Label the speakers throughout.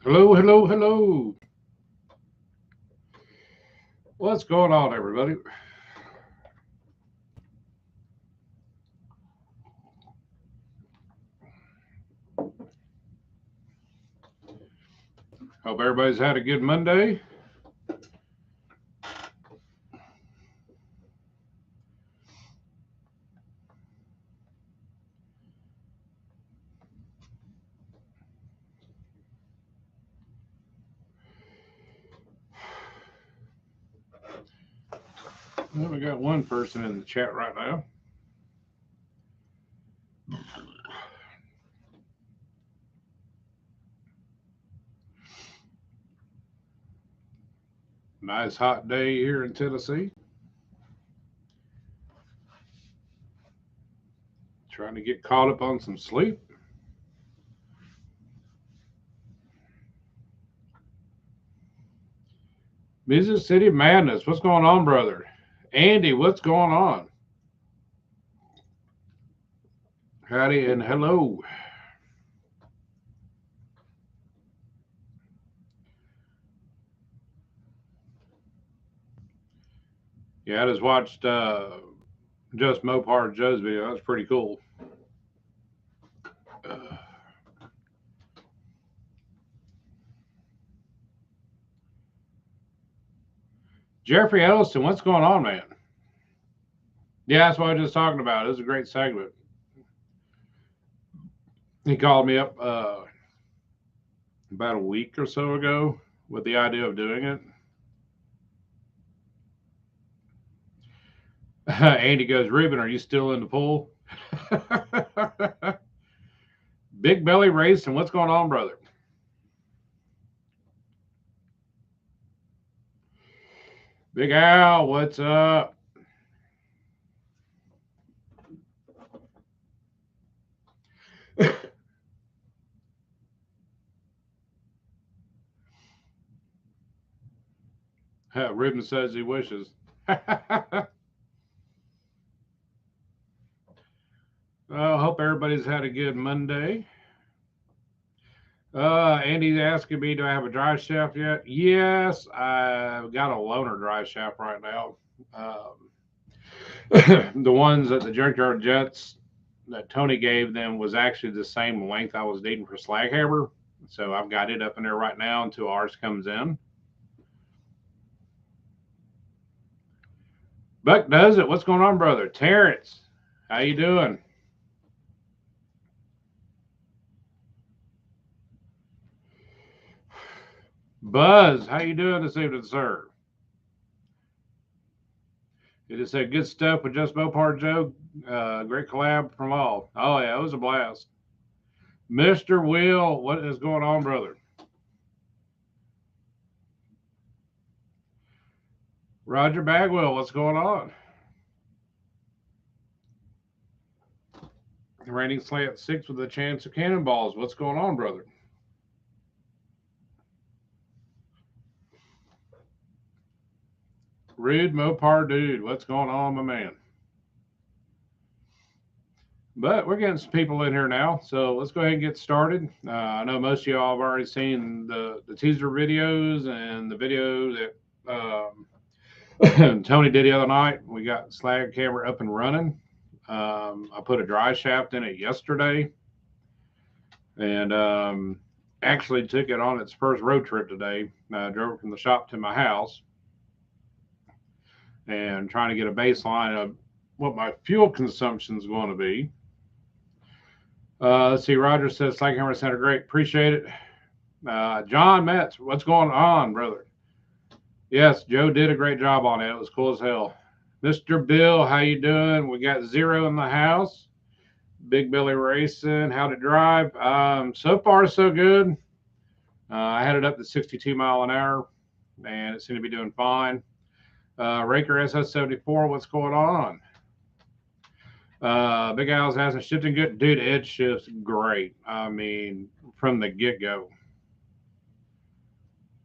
Speaker 1: Hello, hello, hello. What's going on, everybody? Hope everybody's had a good Monday. Well, we got one person in the chat right now. Nice hot day here in Tennessee. Trying to get caught up on some sleep. Music City Madness. What's going on, brother? Andy, what's going on? Howdy and hello. Yeah, I just watched just Mopar Joe's video. That's pretty cool. Uh, Jeffrey Elliston, what's going on, man? Yeah, that's what I was just talking about. It was a great segment. He called me up about a week or so ago with the idea of doing it. Andy goes, Ruben, are you still in the pool? Big Belly Racing, what's going on, brother? Big Al, what's up? Ruben says he wishes. I hope everybody's had a good Monday. Andy's asking me, do I have a drive shaft yet? Yes, I've got a loaner drive shaft right now. The ones at the Junkyard Jets that Tony gave them was actually the same length I was needing for Slaghammer. So I've got it up in there right now until ours comes in. Buck does it. What's going on, brother? Terrence, how you doing? Buzz, how you doing this evening, sir? It just said good stuff with Just Mopar Joe. Great collab from all. Oh yeah, it was a blast. Mr. Will, what is going on, brother? Roger Bagwell, what's going on? Raining slant 6 with a chance of cannonballs. What's going on, brother? Rude Mopar dude, what's going on, my man? But we're getting some people in here now, so let's go ahead and get started. I know most of y'all have already seen the teaser videos and the video that Tony did the other night. We got Slaghammer up and running. I put a dry shaft in it yesterday, and actually took it on its first road trip today. I drove it from the shop to my house, and trying to get a baseline of what my fuel consumption is going to be. Let's see. Roger says Slaghammer sounded great. Appreciate it. John Metz, what's going on, brother? Yes, Joe did a great job on it. It was cool as hell. Mr. Bill, how you doing? We got Zero in the house. Big Billy Racing, how to drive. So far, so good. I had it up to 62 mile an hour, and it seemed to be doing fine. Raker SS74, what's going on? Big Al's hasn't shifting good. Dude, it shifts great. I mean, from the get go.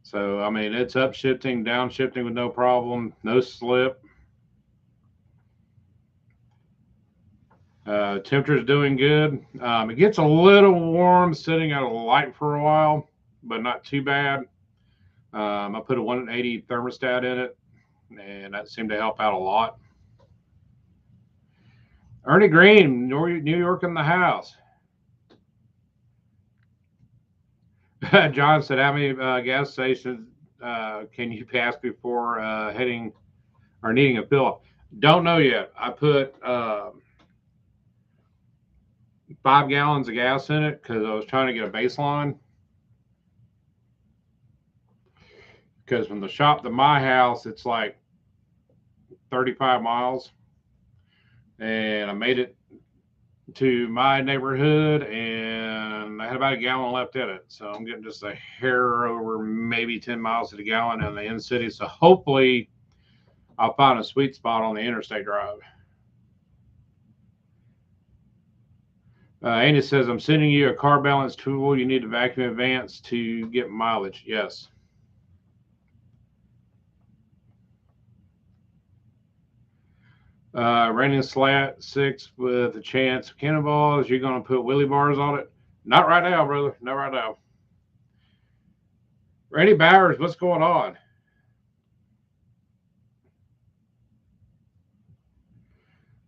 Speaker 1: So, I mean, it's up shifting, down shifting with no problem, no slip. Temperature's doing good. It gets a little warm sitting at a light for a while. but not too bad. I put a 180 thermostat in it, and that seemed to help out a lot. Ernie Green, New York in the house. John said, how many gas stations can you pass before heading or needing a fill up? Don't know yet. I put 5 gallons of gas in it because I was trying to get a baseline. Because from the shop to my house, it's like 35 miles. And I made it to my neighborhood and I had about a gallon left in it. So I'm getting just a hair over maybe 10 miles to the gallon in the in city. So hopefully I'll find a sweet spot on the interstate drive. Andy says, I'm sending you a car balance tool. You need to vacuum advance to get mileage. Yes. Raining slat 6 with a chance of cannonballs. You're going to put wheelie bars on it? Not right now, brother. Not right now. Randy Bowers, what's going on?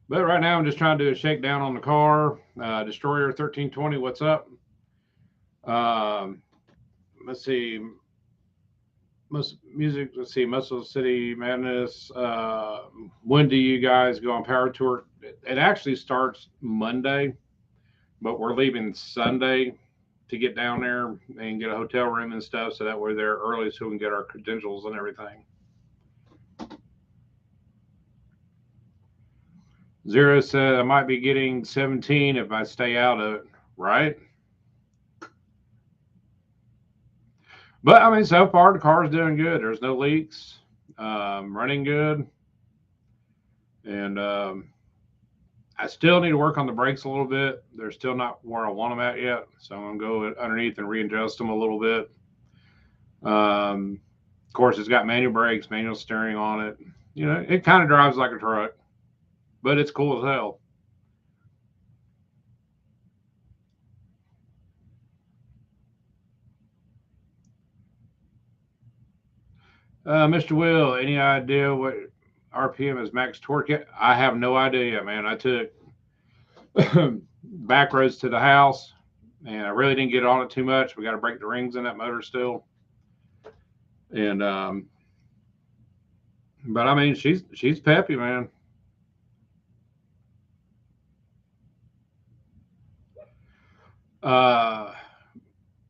Speaker 1: But right now, I'm just trying to do a shakedown on the car. Destroyer 1320, what's up? Let's see. Music, let's see. Muscle City Madness. When do you guys go on Power Tour? It actually starts Monday, but we're leaving Sunday to get down there and get a hotel room and stuff. So that we're there early so we can get our credentials and everything. Zero said I might be getting 17 if I stay out of it, right? But I mean, so far the car's doing good. There's no leaks, running good, and I still need to work on the brakes a little bit. They're still not where I want them at yet, so I'm gonna go underneath and readjust them a little bit. Of course, it's got manual brakes, manual steering on it. You know, it kind of drives like a truck, but it's cool as hell. Mr. Will, any idea what RPM is max torque yet? I have no idea, man. I took back roads to the house and I really didn't get on it too much. We got to break the rings in that motor still. And, but I mean, she's peppy, man.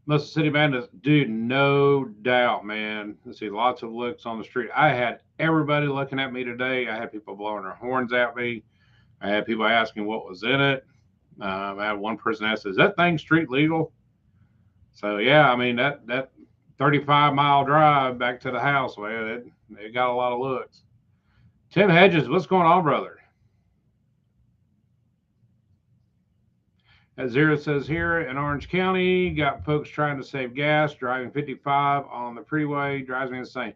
Speaker 1: Muscle City Bandits, dude, no doubt, man. Let's see, lots of looks on the street. I had everybody looking at me today. I had people blowing their horns at me. I had people asking what was in it. I had one person ask, "Is that thing street legal?" So yeah, I mean that 35-mile drive back to the house, man, it got a lot of looks. Tim Hedges, what's going on, brother? As Zero says here in Orange County, got folks trying to save gas, driving 55 on the freeway, drives me insane.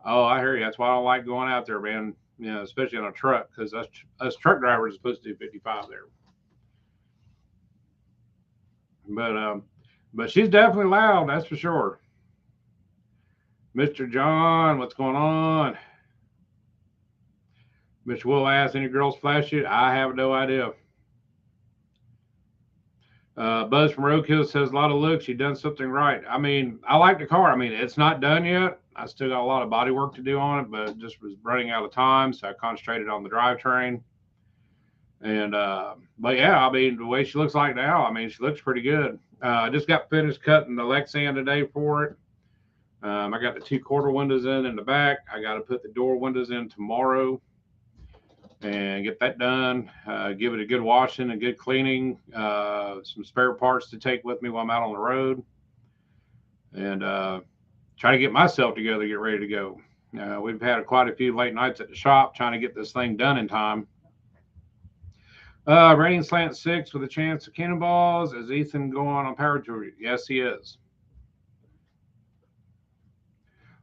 Speaker 1: Oh, I hear you. That's why I don't like going out there, man. You know, especially on a truck, because us truck drivers are supposed to do 55 there. But she's definitely loud, that's for sure. Mr. John, what's going on? Mr. Will asks, any girls flash it? I have no idea. Buzz from Roadkill says a lot of looks. You done something right. I mean, I like the car. I mean, it's not done yet. I still got a lot of body work to do on it, but just was running out of time, so I concentrated on the drivetrain. And but yeah, I mean, the way she looks like now, I mean, she looks pretty good. I just got finished cutting the Lexan today for it. I got the 2/4 windows in the back. I got to put the door windows in tomorrow and get that done. Give it a good washing, a good cleaning, some spare parts to take with me while I'm out on the road, and try to get myself together, get ready to go. We've had quite a few late nights at the shop trying to get this thing done in time. Raining slant 6 with a chance of cannonballs. Is Ethan going on Power Tour? Yes, he is.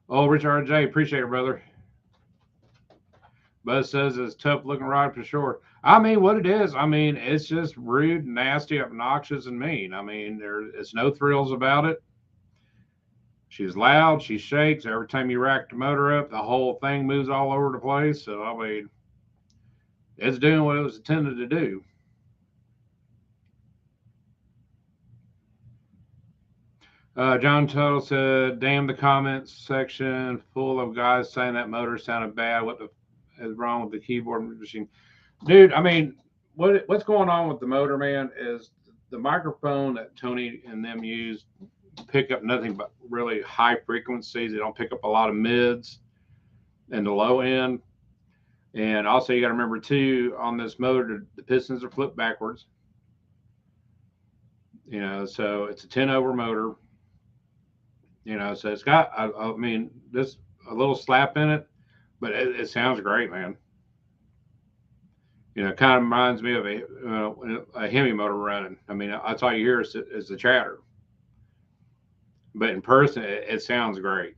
Speaker 1: Oh, Richard J, appreciate it, brother. Buzz says it's tough looking ride for sure. I mean, what it is, I mean, it's just rude, nasty, obnoxious, and mean. I mean, it's no thrills about it. She's loud. She shakes. Every time you rack the motor up, the whole thing moves all over the place. So, I mean, it's doing what it was intended to do. John Tuttle said, damn, the comments section full of guys saying that motor sounded bad. What the is wrong with the keyboard machine? Dude, I mean, what's going on with the motor, man, is the microphone that Tony and them use pick up nothing but really high frequencies. They don't pick up a lot of mids and the low end. And also, you got to remember too, on this motor, the pistons are flipped backwards. So it's a 10 over motor. So it's got, I mean, this a little slap in it, but it sounds great, man. It kind of reminds me of a Hemi motor running. I mean, that's all you hear is the chatter. But in person, it sounds great.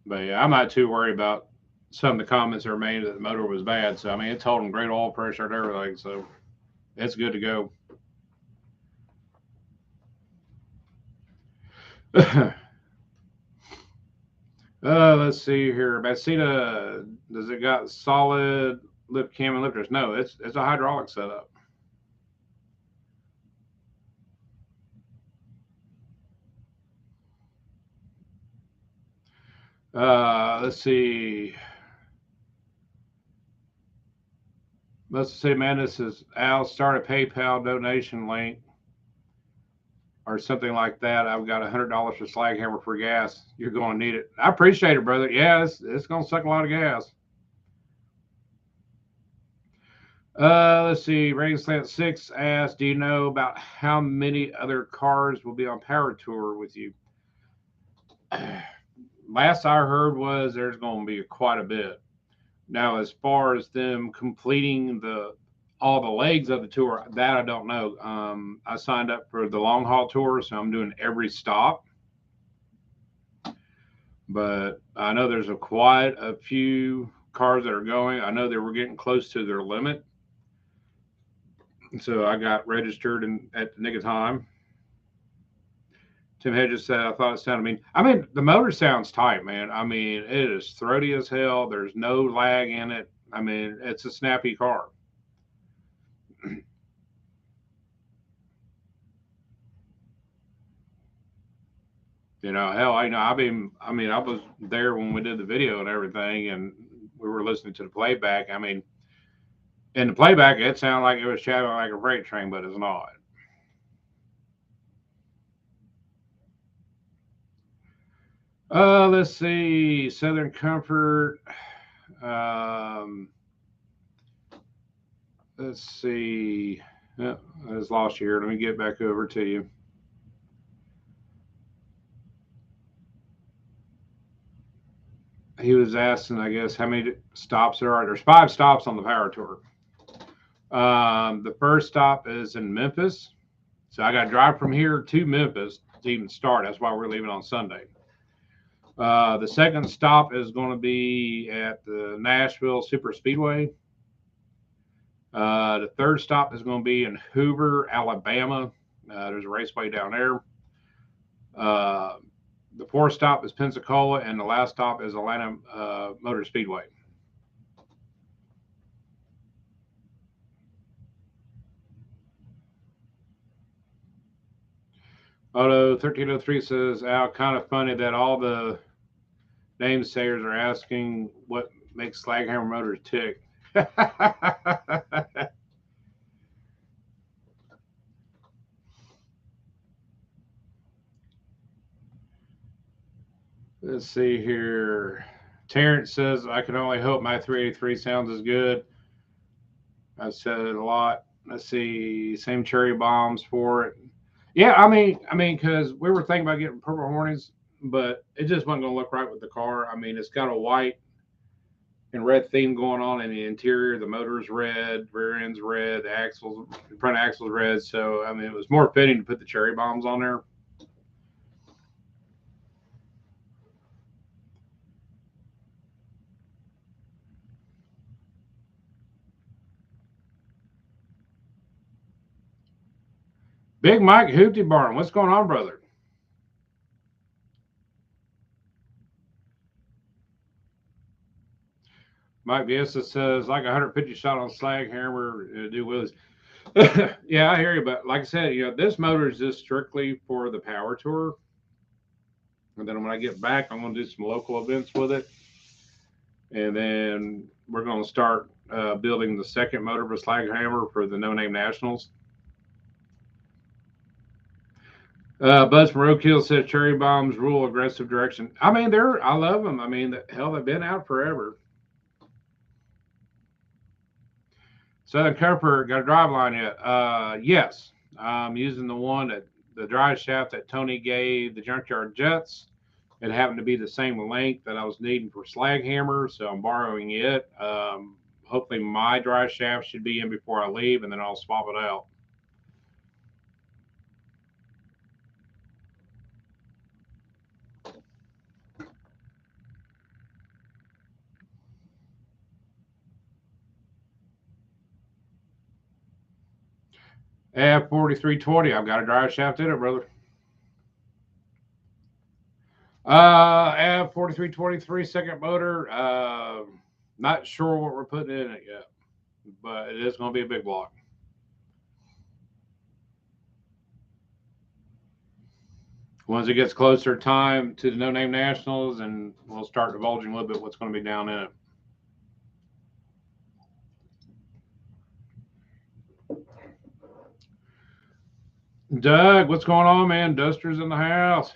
Speaker 1: But yeah, I'm not too worried about some of the comments that were made that the motor was bad. So I mean, it's holding great oil pressure and everything, so it's good to go. Let's see here. Basita, does it got solid lift cam and lifters? No, it's a hydraulic setup. Let's see. Let's say, man, this is Al. Start a PayPal donation link or something like that. I've got $100 for Slaghammer for gas. You're going to need it. I appreciate it, brother. Yeah, it's going to suck a lot of gas. Let's see. Rain Slant 6 asked, do you know about how many other cars will be on Power Tour with you? Last I heard was there's going to be quite a bit. Now, as far as them completing all the legs of the tour, that I don't know. I signed up for the long haul tour, so I'm doing every stop. But I know there's quite a few cars that are going. I know they were getting close to their limit. So I got registered at the nick of time. Tim Hedges said, I thought it sounded mean. I mean, the motor sounds tight, man. I mean, it is throaty as hell. There's no lag in it. I mean, it's a snappy car. Hell, I was there when we did the video and everything, and we were listening to the playback. I mean, in the playback, it sounded like it was traveling like a freight train, but it's not. Let's see. Southern Comfort. Let's see. Oh, I just lost you here. Let me get back over to you. He was asking, I guess, how many stops there are. There's 5 stops on the Power Tour. The first stop is in Memphis. So I got to drive from here to Memphis to even start. That's why we're leaving on Sunday. The second stop is going to be at the Nashville Super Speedway. The third stop is going to be in Hoover, Alabama. There's a raceway down there. The fourth stop is Pensacola, and the last stop is Atlanta Motor Speedway. Auto 1303 says, Al, kind of funny that all the namesayers are asking what makes Slaghammer motors tick. Let's see here. Terrence says, I can only hope my 383 sounds as good. I've said it a lot. Let's see. Same cherry bombs for it. Yeah, I mean, because we were thinking about getting Purple Hornets, but it just wasn't going to look right with the car. I mean, it's got a white and red theme going on in the interior. The motor's red, rear end's red, the front axle's red. So, I mean, it was more fitting to put the cherry bombs on there. Big Mike Hootie Barn, what's going on, brother? Mike Viesa says like 150 shot on Slaghammer, do wheelies. Yeah, I hear you, but like I said, this motor is just strictly for the power tour. And then when I get back, I'm going to do some local events with it. And then we're going to start building the second motor for Slaghammer for the No Name Nationals. Buzz from Roadkill says cherry bombs rule aggressive direction. I mean, I love them. I mean, hell, they've been out forever. Southern Comfort got a drive line yet? Yes. I'm using the drive shaft that Tony gave the Junkyard Jets. It happened to be the same length that I was needing for Slaghammer, so I'm borrowing it. Hopefully, my drive shaft should be in before I leave, and then I'll swap it out. F4320, I've got a drive shaft in it, brother. F4323 second motor. Not sure what we're putting in it yet, but it is going to be a big block. Once it gets closer time to the No Name Nationals, and we'll start divulging a little bit what's going to be down in it. Doug, what's going on, man? Duster's in the house.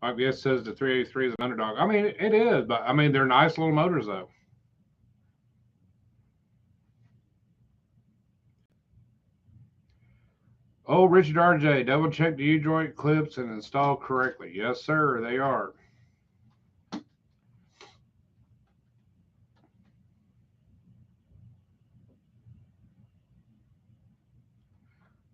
Speaker 1: Mike BS says the 383 is an underdog. I mean, it is, but I mean, they're nice little motors, though. Oh, Richard RJ, double check the U-joint clips and install correctly. Yes, sir, they are.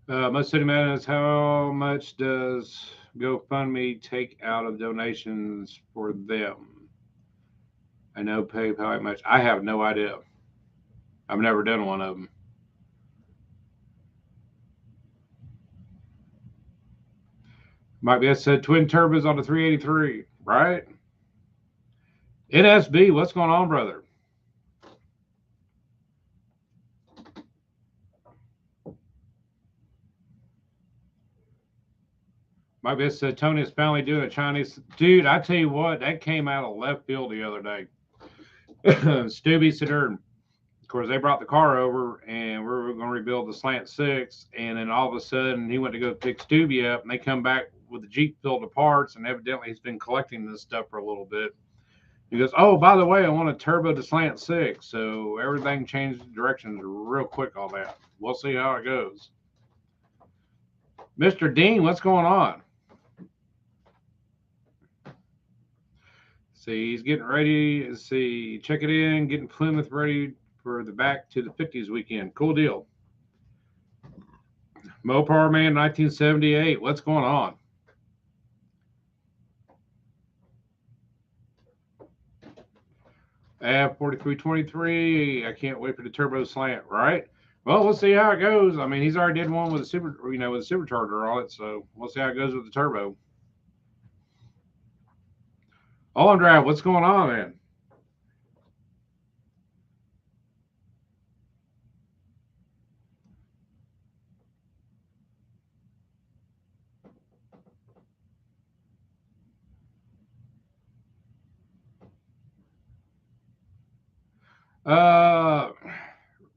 Speaker 1: Most City Man is how much does GoFundMe take out of donations for them? I know PayPal much. I have no idea. I've never done one of them. Might be said twin turbos on the 383, right? NSB, what's going on, brother? My best said Tony is finally doing a Chinese. Dude, I tell you what, that came out of left field the other day. Stubby said, of course, they brought the car over and we were going to rebuild the Slant 6. And then all of a sudden, he went to go pick Stubby up and they come back with the Jeep filled of parts. And evidently, he's been collecting this stuff for a little bit. He goes, oh, by the way, I want to turbo the Slant 6. So everything changed directions real quick on that. We'll see how it goes. Mr. Dean, what's going on? See, he's getting ready. See, check it in, getting Plymouth ready for the back to the 50s weekend. Cool deal. Mopar Man 1978. What's going on? Ab 4323. I can't wait for the turbo slant, right? Well, we'll see how it goes. I mean, he's already did one with a with a supercharger on it, so we'll see how it goes with the turbo. On drive, what's going on, man?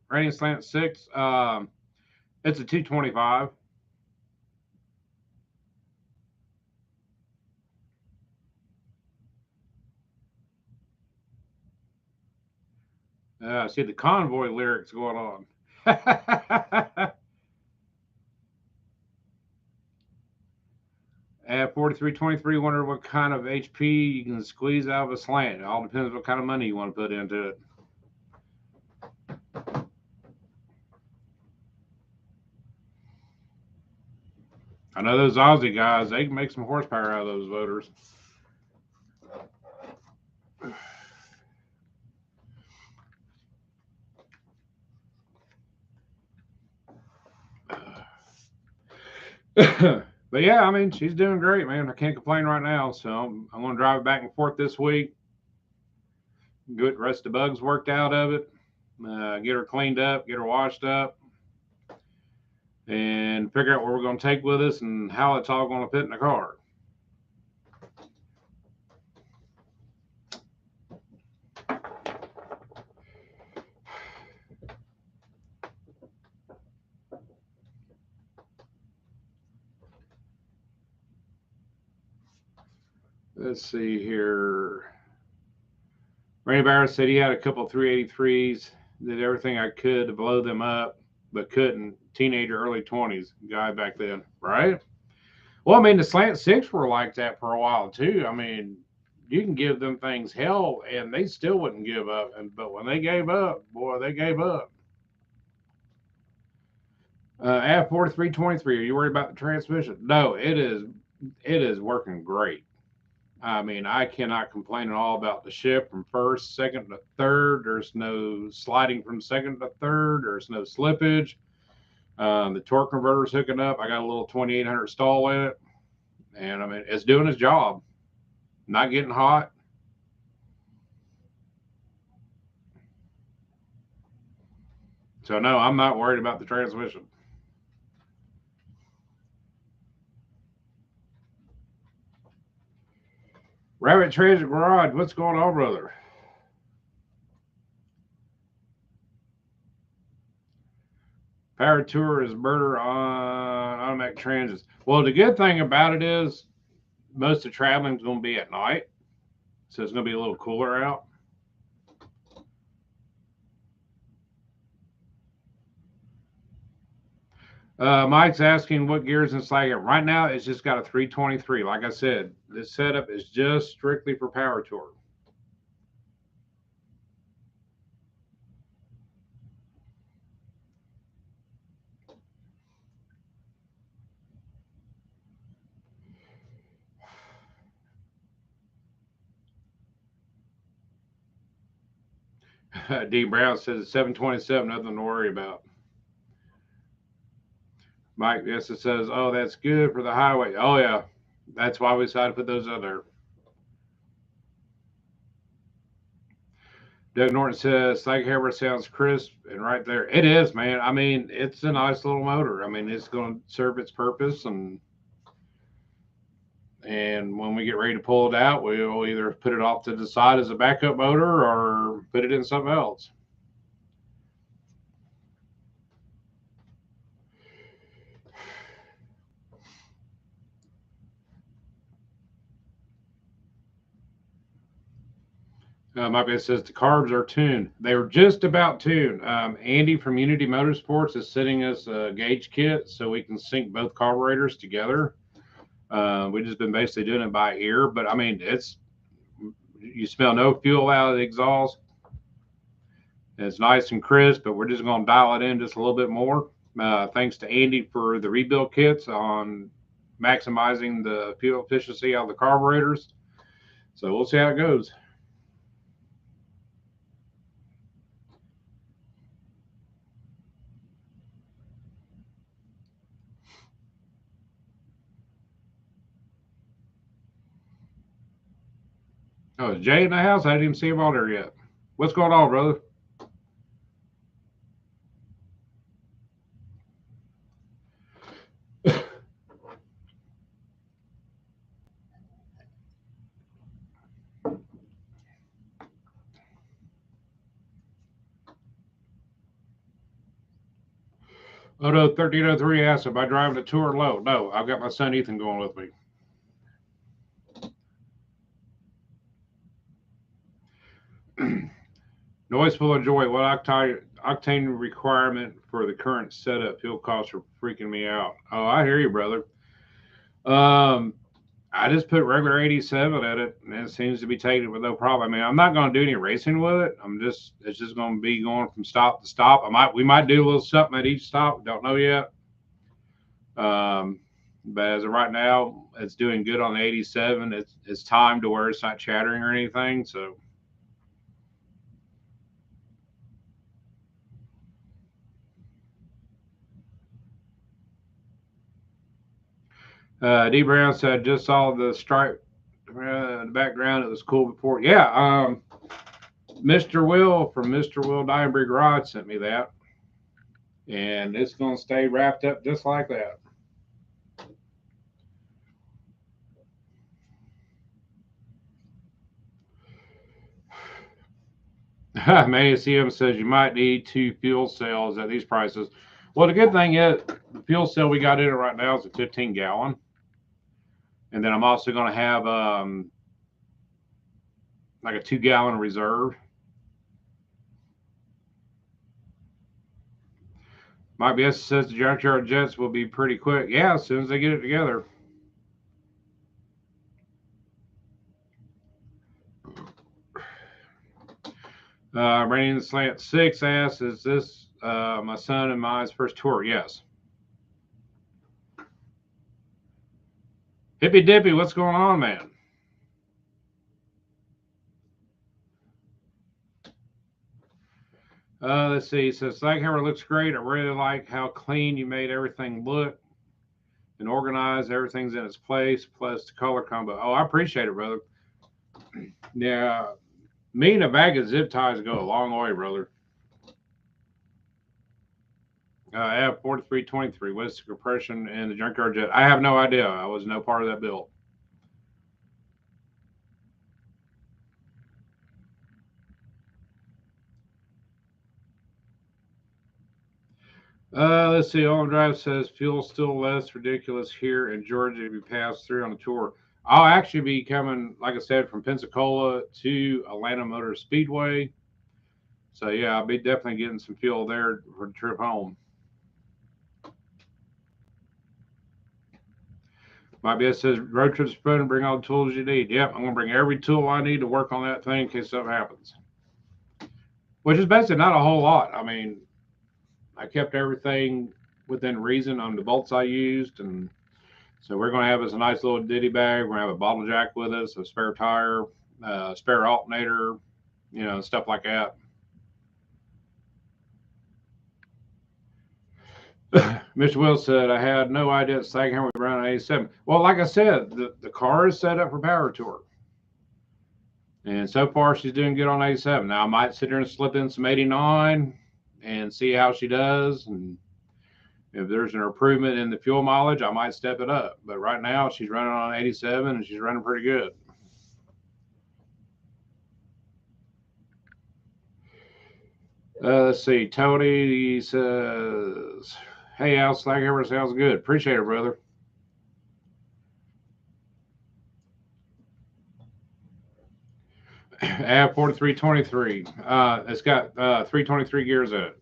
Speaker 1: Rain Slant 6. It's a 225. See the convoy lyrics going on. At 4323, wonder what kind of HP you can squeeze out of a slant. It all depends what kind of money you want to put into it. I know those Aussie guys, they can make some horsepower out of those motors. But yeah, I mean, she's doing great, man. I can't complain right now. So I'm going to drive it back and forth this week, get the rest of the bugs worked out of it, get her cleaned up, get her washed up, and figure out what we're going to take with us and how it's all going to fit in the car. Let's see here. Randy Barrett said he had a couple of 383s, did everything I could to blow them up, but couldn't. Teenager, early 20s guy back then, right? Well, I mean, the Slant Six were like that for a while too. I mean, you can give them things hell, and they still wouldn't give up. But when they gave up, boy, they gave up. At 4323, are you worried about the transmission? No, it is. It is working great. I mean, I cannot complain at all about the shift from first, second to third. There's no sliding from second to third. There's no slippage. The torque converter's hooking up. I got a little 2800 stall in it, and I mean, it's doing its job. Not getting hot. So no, I'm not worried about the transmission. Rabbit Transit Garage, what's going on, brother? Power Tour is murder on automatic transits. Well, the good thing about it is most of traveling is going to be at night, so it's going to be a little cooler out. Mike's asking what gears in Slaghammer. Right now, it's just got a 323. Like I said, this setup is just strictly for Power Tour. D. Brown says it's 727, nothing to worry about. Mike, yes, it says, oh, that's good for the highway. Oh, yeah. That's why we decided to put those out there. Doug Norton says Slaghammer sounds crisp and right there. It is, man. I mean, it's a nice little motor. I mean, it's going to serve its purpose, and when we get ready to pull it out, we'll either put it off to the side as a backup motor or put it in something else. My best says the carbs are tuned. They were just about tuned. Andy from Unity Motorsports is sending us a gauge kit so we can sync both carburetors together. We've just been basically doing it by ear, but I mean, you smell no fuel out of the exhaust. It's nice and crisp, but we're just going to dial it in just a little bit more. Thanks to Andy for the rebuild kits on maximizing the fuel efficiency out of the carburetors. So we'll see how it goes. Oh, is Jay in the house? I didn't even see him on there yet. What's going on, brother? Oh no, 1303 asked if I drive the tour low. No, I've got my son Ethan going with me. Noise full of joy. What octane requirement for the current setup? Fuel costs are freaking me out. Oh, I hear you, brother. Um, I just put regular 87 at it, and it seems to be taking it with no problem. I mean, I'm not going to do any racing with it. It's just going to be going from stop to stop. We might do a little something at each stop. Don't know yet. But as of right now, it's doing good on the 87. It's timed to where it's not chattering or anything. So D Brown said, just saw the stripe in the background. It was cool before. Yeah, Mr. Will from Mr. Will Diamond Garage sent me that. And it's going to stay wrapped up just like that. MACM says you might need 2 fuel cells at these prices. Well, the good thing is the fuel cell we got in it right now is a 15 gallon. And then I'm also going to have like a 2-gallon reserve. Mike BS says the junkyard jets will be pretty quick. Yeah, as soon as they get it together. Raining the Slant 6 asks, is this my son and mine's first tour? Yes. Hippy Dippy, what's going on, man? Let's see. He says, Slaghammer looks great. I really like how clean you made everything look and organized. Everything's in its place, plus the color combo. Oh, I appreciate it, brother. Yeah, me and a bag of zip ties go a long way, brother. I have 4323. What's the compression in the junkyard jet? I have no idea. I was no part of that build. Let's see. On Drive says fuel still less ridiculous here in Georgia if you pass through on the tour. I'll actually be coming, like I said, from Pensacola to Atlanta Motor Speedway. So yeah, I'll be definitely getting some fuel there for the trip home. My BS says road trip's fun and bring all the tools you need. Yep, I'm gonna bring every tool I need to work on that thing in case something happens. Which is basically not a whole lot. I mean, I kept everything within reason on the bolts I used, and so we're gonna have us a nice little ditty bag. We're gonna have a bottle jack with us, a spare tire, spare alternator, stuff like that. Mr. Will said, I had no idea that Slaghammer would run an 87. Well, like I said, the car is set up for power tour. And so far, she's doing good on 87. Now, I might sit here and slip in some 89 and see how she does. And if there's an improvement in the fuel mileage, I might step it up. But right now, she's running on 87 and she's running pretty good. Let's see. Tony says, hey, Al, Slaghammer sounds good. Appreciate it, brother. Add 4323. It's got 323 gears in it.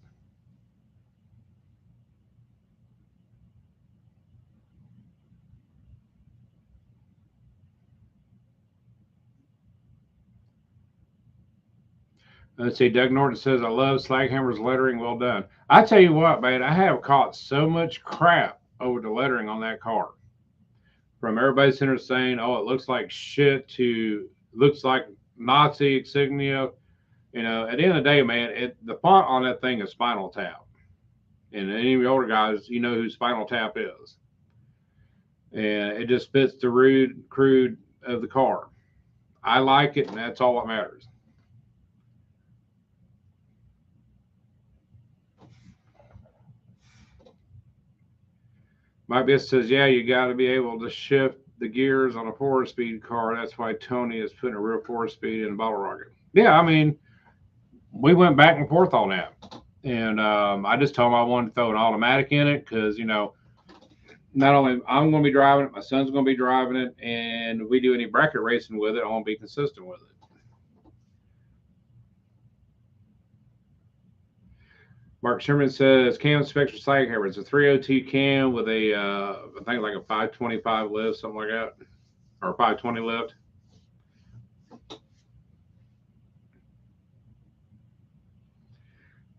Speaker 1: Let's see. Doug Norton says, I love Slaghammer's lettering. Well done. I tell you what, man, I have caught so much crap over the lettering on that car. From everybody center saying, oh, it looks like shit to looks like Nazi insignia. At the end of the day, man, the font on that thing is Spinal Tap. And any of the older guys, you know who Spinal Tap is. And it just fits the rude, crude of the car. I like it, and that's all that matters. My best says, yeah, you got to be able to shift the gears on a 4-speed car. That's why Tony is putting a real 4-speed in a bottle rocket. Yeah, I mean, we went back and forth on that. And I just told him I wanted to throw an automatic in it because, not only I'm going to be driving it, my son's going to be driving it, and if we do any bracket racing with it, I want to be consistent with it. Mark Sherman says cam specs for Slaghammer. It's a 302 cam with a I think like a 525 lift, something like that, or 520 lift.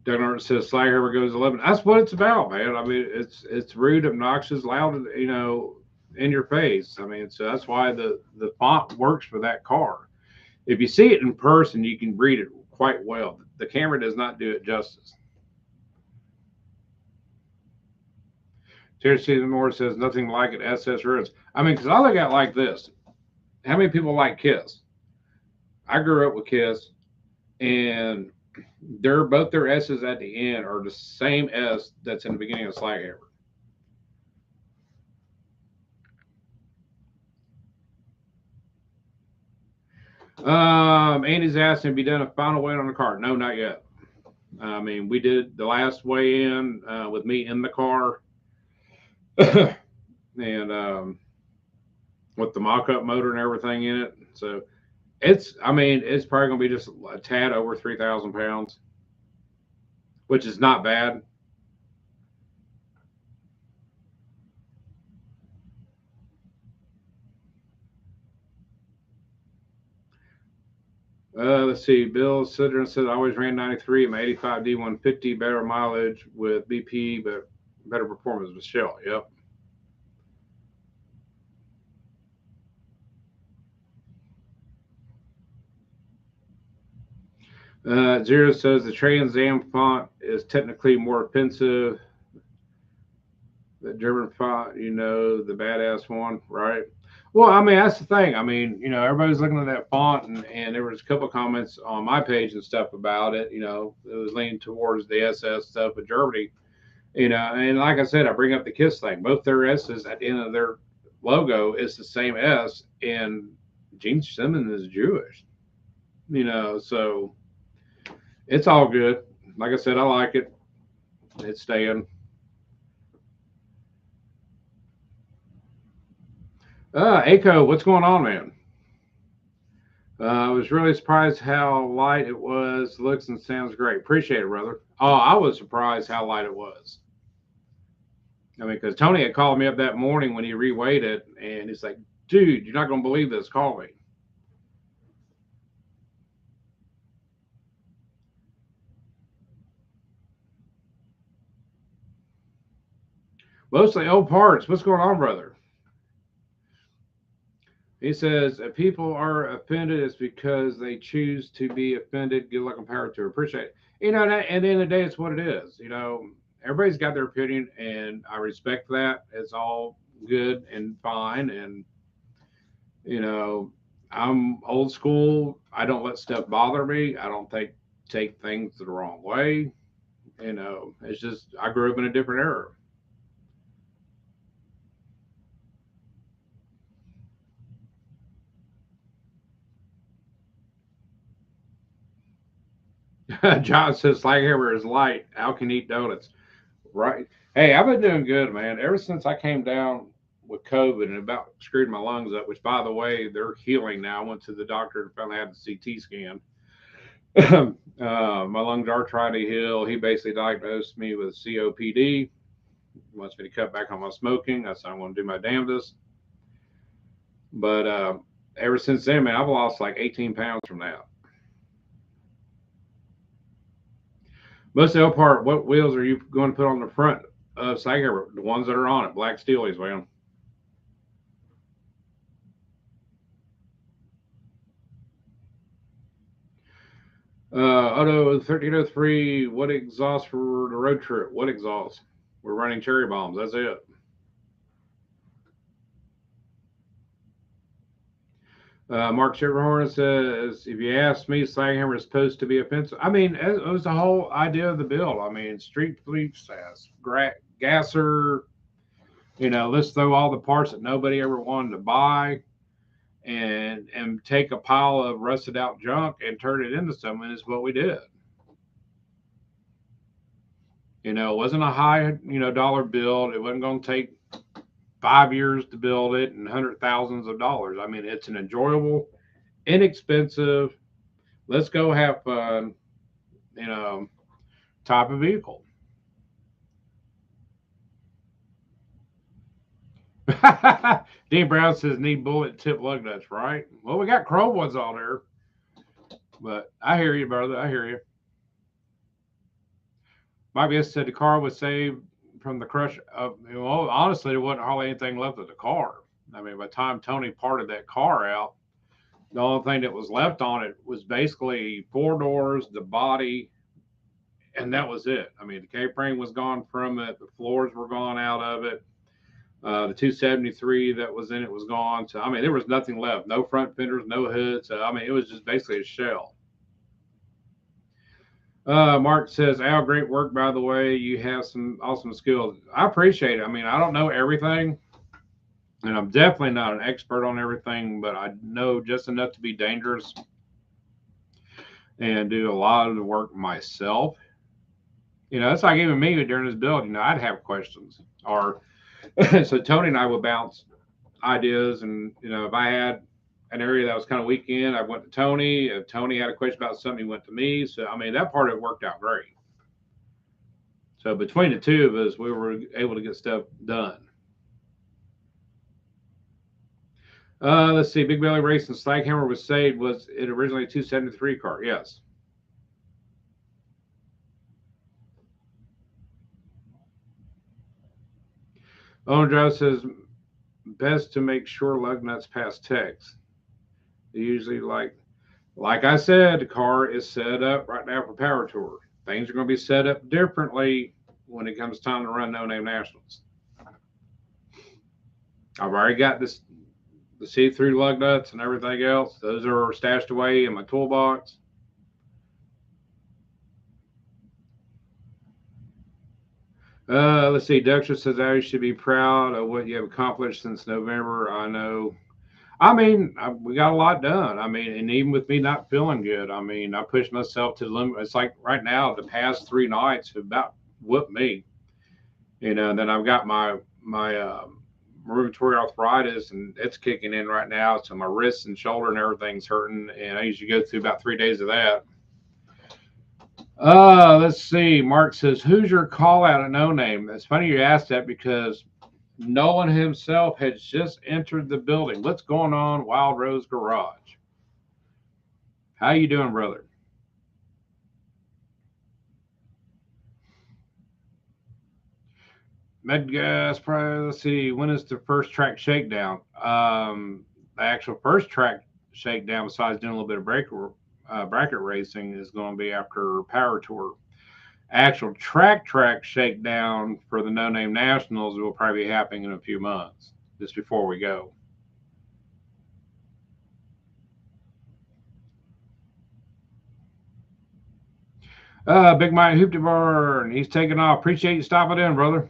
Speaker 1: Doug Norton says Slaghammer goes 11. That's what it's about, man. I mean, it's rude, obnoxious, loud, in your face. I mean, so that's why the font works for that car. If you see it in person, you can read it quite well. The camera does not do it justice. Seriously, Moore says nothing like it. SS roots. I mean, because I look at it like this: how many people like Kiss? I grew up with Kiss, and they're both their S's at the end are the same S that's in the beginning of Slaghammer. Andy's asking, "Be done a final weight on the car?" No, not yet. I mean, we did the last weigh in with me in the car, and with the mock-up motor and everything in it. So I mean, it's probably going to be just a tad over 3,000 pounds, which is not bad. Let's see. Bill Sidron said I always ran 93 in my 85 D150, better mileage with BP, but better performance with Shell. Yep. Zero says the Trans Am font is technically more offensive. The German font, the badass one, right? Well, I mean, that's the thing. I mean, everybody's looking at that font, and there was a couple of comments on my page and stuff about it. It was leaning towards the SS stuff with Germany. And like I said, I bring up the Kiss thing. Both their S's at the end of their logo is the same S, and Gene Simmons is Jewish. So it's all good. Like I said, I like it. It's staying. Aiko, what's going on, man? I was really surprised how light it was. Looks and sounds great. Appreciate it, brother. Oh, I was surprised how light it was. I mean, because Tony had called me up that morning when he reweighed it, and he's like, "Dude, you're not going to believe this. Call me." Mostly old parts. What's going on, brother? He says, if people are offended, it's because they choose to be offended. Good luck and power to appreciate it. At the end of the day, it's what it is. Everybody's got their opinion, and I respect that. It's all good and fine. And, you know, I'm old school. I don't let stuff bother me. I don't take things the wrong way. It's just, I grew up in a different era. John says, Slaghammer is light. Al can eat donuts. Right. Hey, I've been doing good, man. Ever since I came down with COVID and about screwed my lungs up, which, by the way, they're healing now. I went to the doctor and finally had the CT scan. My lungs are trying to heal. He basically diagnosed me with COPD. He wants me to cut back on my smoking. I said I'm going to do my damnedest. But ever since then, man, I've lost like 18 pounds from that. Most of the part, what wheels are you going to put on the front of Slaghammer? The ones that are on it, black steelies, man. Auto 1303, what exhaust for the road trip? What exhaust? We're running cherry bombs. That's it. Mark Chevrolet says, if you ask me, Slaghammer is supposed to be offensive. I mean, it was the whole idea of the bill. I mean, Street Police says, gasser, let's throw all the parts that nobody ever wanted to buy and take a pile of rusted out junk and turn it into something is what we did. It wasn't a high, dollar build. It wasn't going to take 5 years to build it and hundred thousands of dollars. I mean, it's an enjoyable, inexpensive, let's go have fun, you know, type of vehicle. Dean Brown says need bullet tip lug nuts, right? Well, we got chrome ones on there, but I hear you, brother. I hear you. My guest said the car was saved from the crush of. Well, honestly, there wasn't hardly anything left of the car. I mean, by the time Tony parted that car out, the only thing that was left on it was basically four doors, the body, and that was it. I mean, the K-frame was gone from it. The floors were gone out of it. The 273 that was in it was gone. So, I mean, there was nothing left. No front fenders, no hood. So, I mean, it was just basically a shell. Mark says, Al, great work, by the way. You have some awesome skills. I appreciate it. I mean, I don't know everything, and I'm definitely not an expert on everything, but I know just enough to be dangerous and do a lot of the work myself. It's like even me during this build, I'd have questions. Or so Tony and I would bounce ideas, and if I had an area that was kind of weak in, I went to Tony. If Tony had a question about something, he went to me. So I mean, that part of it worked out great. So between the two of us, we were able to get stuff done. Let's see. Big Belly Racing Slaghammer was saved. Was it originally a 273 car? Yes. Owner Drive says best to make sure lug nuts pass techs. They usually like I said, the car is set up right now for Power Tour. Things are going to be set up differently when it comes time to run No Name Nationals. I've already got the see-through lug nuts and everything else. Those are stashed away in my toolbox. Let's see. Dexter says, I should be proud of what you have accomplished since November. I know. I mean, we got a lot done. I mean, and even with me not feeling good, I mean, I pushed myself to the limit. It's like right now, the past 3 nights have about whooped me. And then I've got my rheumatoid arthritis, and it's kicking in right now. So my wrists and shoulder and everything's hurting, and I usually go through about 3 days of that. Let's see. Mark says, "Who's your call out at No Name?" It's funny you asked that because Nolan himself has just entered the building. What's going on, Wild Rose Garage? How you doing, brother? Medgas, probably, let's see, when is the first track shakedown? The actual first track shakedown, besides doing a little bit of bracket racing, is going to be after Power Tour. Actual track shakedown for the No Name Nationals will probably be happening in a few months, just before we go. Big Mike Hoopty Barn, he's taking off. Appreciate you stopping in, brother.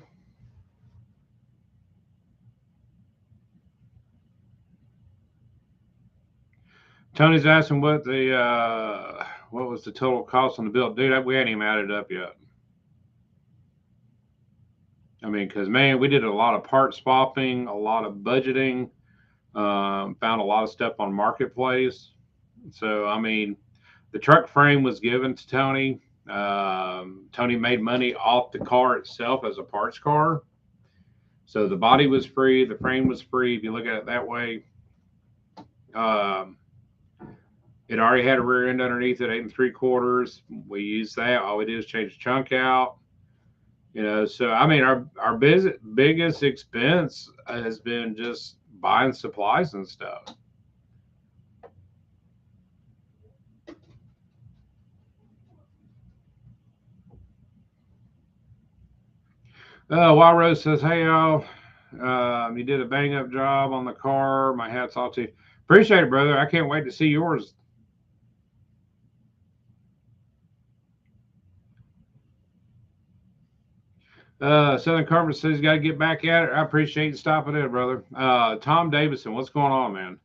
Speaker 1: Tony's asking what was the total cost on the build, dude. We hadn't even added up yet. I mean, because man, we did a lot of part swapping, a lot of budgeting, found a lot of stuff on Marketplace. So I mean, the truck frame was given to Tony. Tony made money off the car itself as a parts car. So the body was free, the frame was free. If you look at it that way, it already had a rear end underneath it, 8 3/4. We used that. All we did is change the chunk out. So I mean, our biggest expense has been just buying supplies and stuff. Wild Rose says, "Hey y'all, you did a bang up job on the car. My hat's off to you. Appreciate it, brother. I can't wait to see yours." Southern Carver says he's got to get back at it. I appreciate you stopping in, brother. Tom Davison, what's going on, man?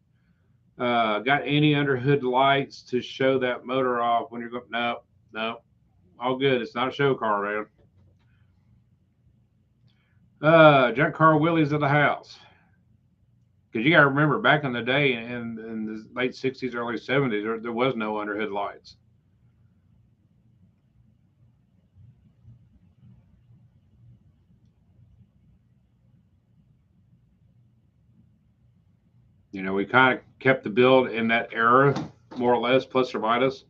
Speaker 1: Got any underhood lights to show that motor off when you're going? No, no, all good. It's not a show car, man. Junk car Willie's at the house. Because you got to remember, back in the day, in the late 60s, early 70s, there was no underhood lights. We kind of kept the build in that era, more or less, plus or minus.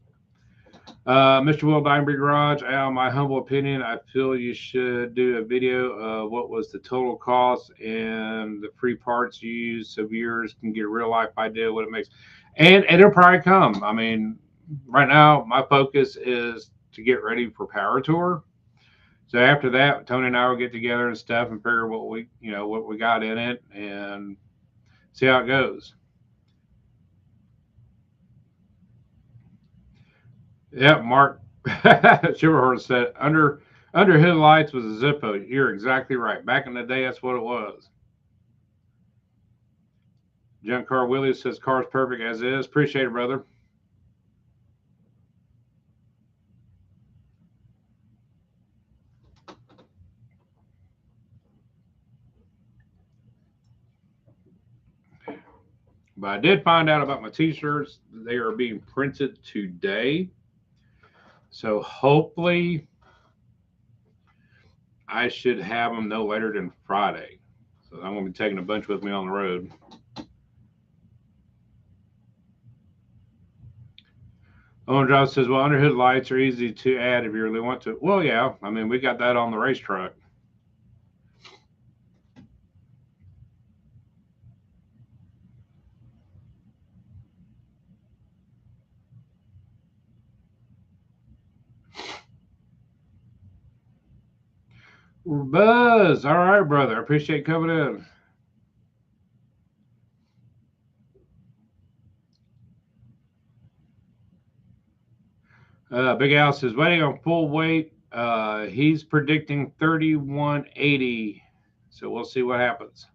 Speaker 1: Mr. Will Diamond Garage, Al, my humble opinion, I feel you should do a video of what was the total cost and the free parts used so viewers can get a real life idea of what it makes. And it'll probably come. I mean, right now, my focus is to get ready for Power Tour. So after that, Tony and I will get together and stuff and figure what we got in it and see how it goes. Yep, Mark Shiverhorn said under hood lights was a Zippo. You're exactly right. Back in the day, that's what it was. Junk Car Willie says car's perfect as is. Appreciate it, brother. But I did find out about my t-shirts. They are being printed today. So hopefully I should have them no later than Friday. So I'm going to be taking a bunch with me on the road. Owen Drive says, well, underhood lights are easy to add if you really want to. Well, yeah. I mean, we got that on the race truck. Buzz. All right, brother. I appreciate coming in. Big Al says, waiting on full weight. He's predicting 3180. So we'll see what happens.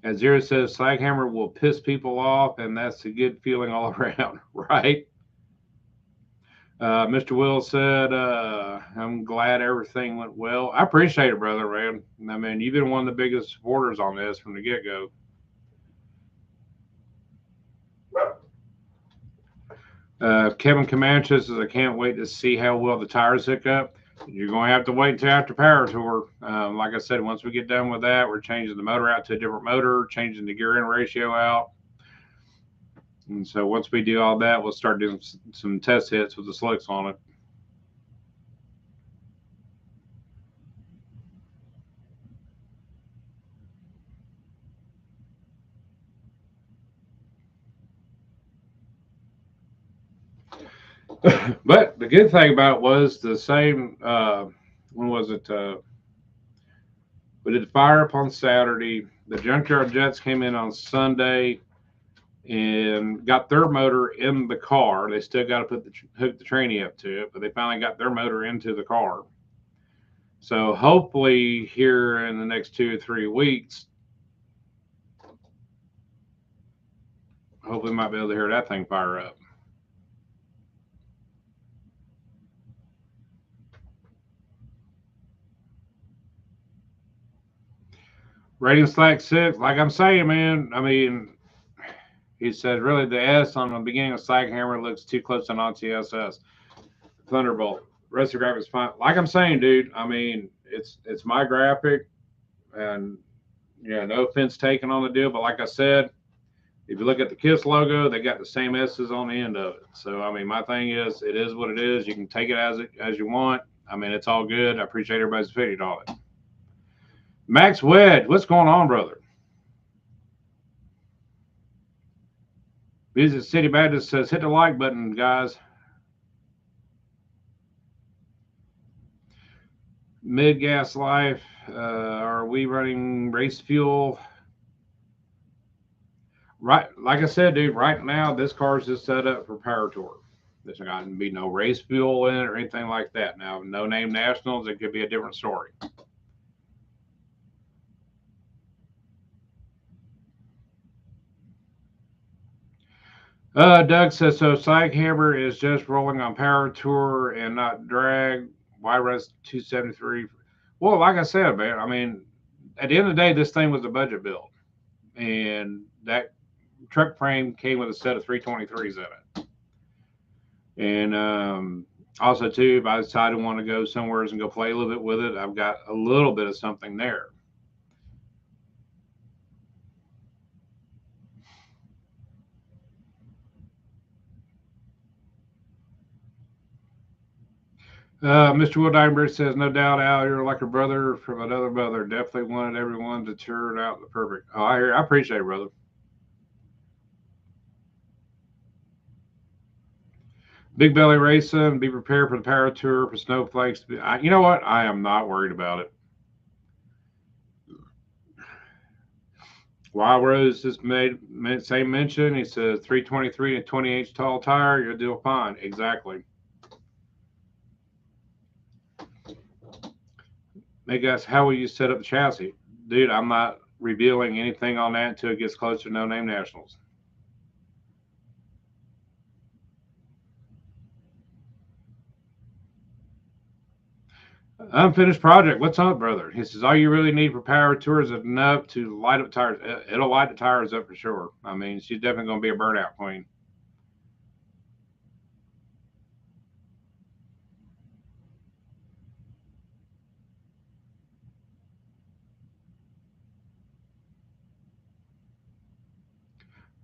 Speaker 1: And Zero says, Slaghammer will piss people off, and that's a good feeling all around, right? Mr. Will said, I'm glad everything went well. I appreciate it, brother, man. I mean, you've been one of the biggest supporters on this from the get-go. Kevin Comanche says, I can't wait to see how well the tires hook up. You're going to have to wait until after Power Tour. Like I said, once we get done with that, we're changing the motor out to a different motor, changing the gear in ratio out. And so once we do all that, we'll start doing some test hits with the slicks on it. But the good thing about it was the same. When was it? We did fire up on Saturday. The Junkyard Jets came in on Sunday and got their motor in the car. They still got to hook the tranny up to it, but they finally got their motor into the car. So hopefully here in the next 2 or 3 weeks, hopefully we might be able to hear that thing fire up. Rating Slack 6, like I'm saying, man, I mean, he said really the S on the beginning of Slaghammer looks too close to Nazi SS. Thunderbolt. Rest of the graphics fine. Like I'm saying, dude, I mean, it's my graphic, and no offense taken on the deal, but like I said, if you look at the KISS logo, they got the same S's on the end of it. So I mean, my thing is, it is what it is. You can take it as you want. I mean, it's all good. I appreciate everybody's opinion on it. Max Wedge, what's going on, brother? Visit City Baptist says, hit the like button, guys. Mid gas life. Are we running race fuel? Right, like I said, dude. Right now, this car's just set up for Power Tour. There's not going to be no race fuel in it or anything like that. Now, no name nationals, it could be a different story. Doug says, so Slaghammer is just rolling on Power Tour and not drag. Why rest 273? Well, like I said, man, I mean, at the end of the day, this thing was a budget build. And that truck frame came with a set of 323s in it. And also, too, if I decide to want to go somewhere and go play a little bit with it, I've got a little bit of something there. Mr. Will Diamond says, no doubt, Al, you're like a brother from another mother. Definitely wanted everyone to turn out the perfect. Oh, I appreciate it, brother. Big Belly Racing, be prepared for the Power Tour for snowflakes. You know what? I am not worried about it. Wild Rose just made same mention. He says 323 and 20 tall tire, you'll do fine. Exactly. They guess, how will you set up the chassis? Dude, I'm not revealing anything on that until it gets closer to No Name Nationals. Unfinished project. What's up, brother? He says, all you really need for Power Tours is enough to light up tires. It'll light the tires up for sure. I mean, she's definitely going to be a burnout queen.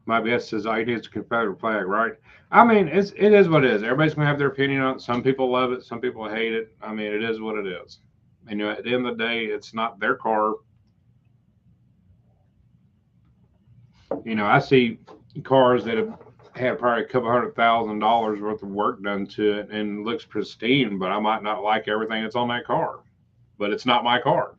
Speaker 1: My best says all you need is a Confederate flag, right? I mean, it is what it is. Everybody's going to have their opinion on it. Some people love it. Some people hate it. I mean, it is what it is. And at the end of the day, it's not their car. I see cars that have had probably a couple $100,000 worth of work done to it and looks pristine, but I might not like everything that's on that car. But it's not my car.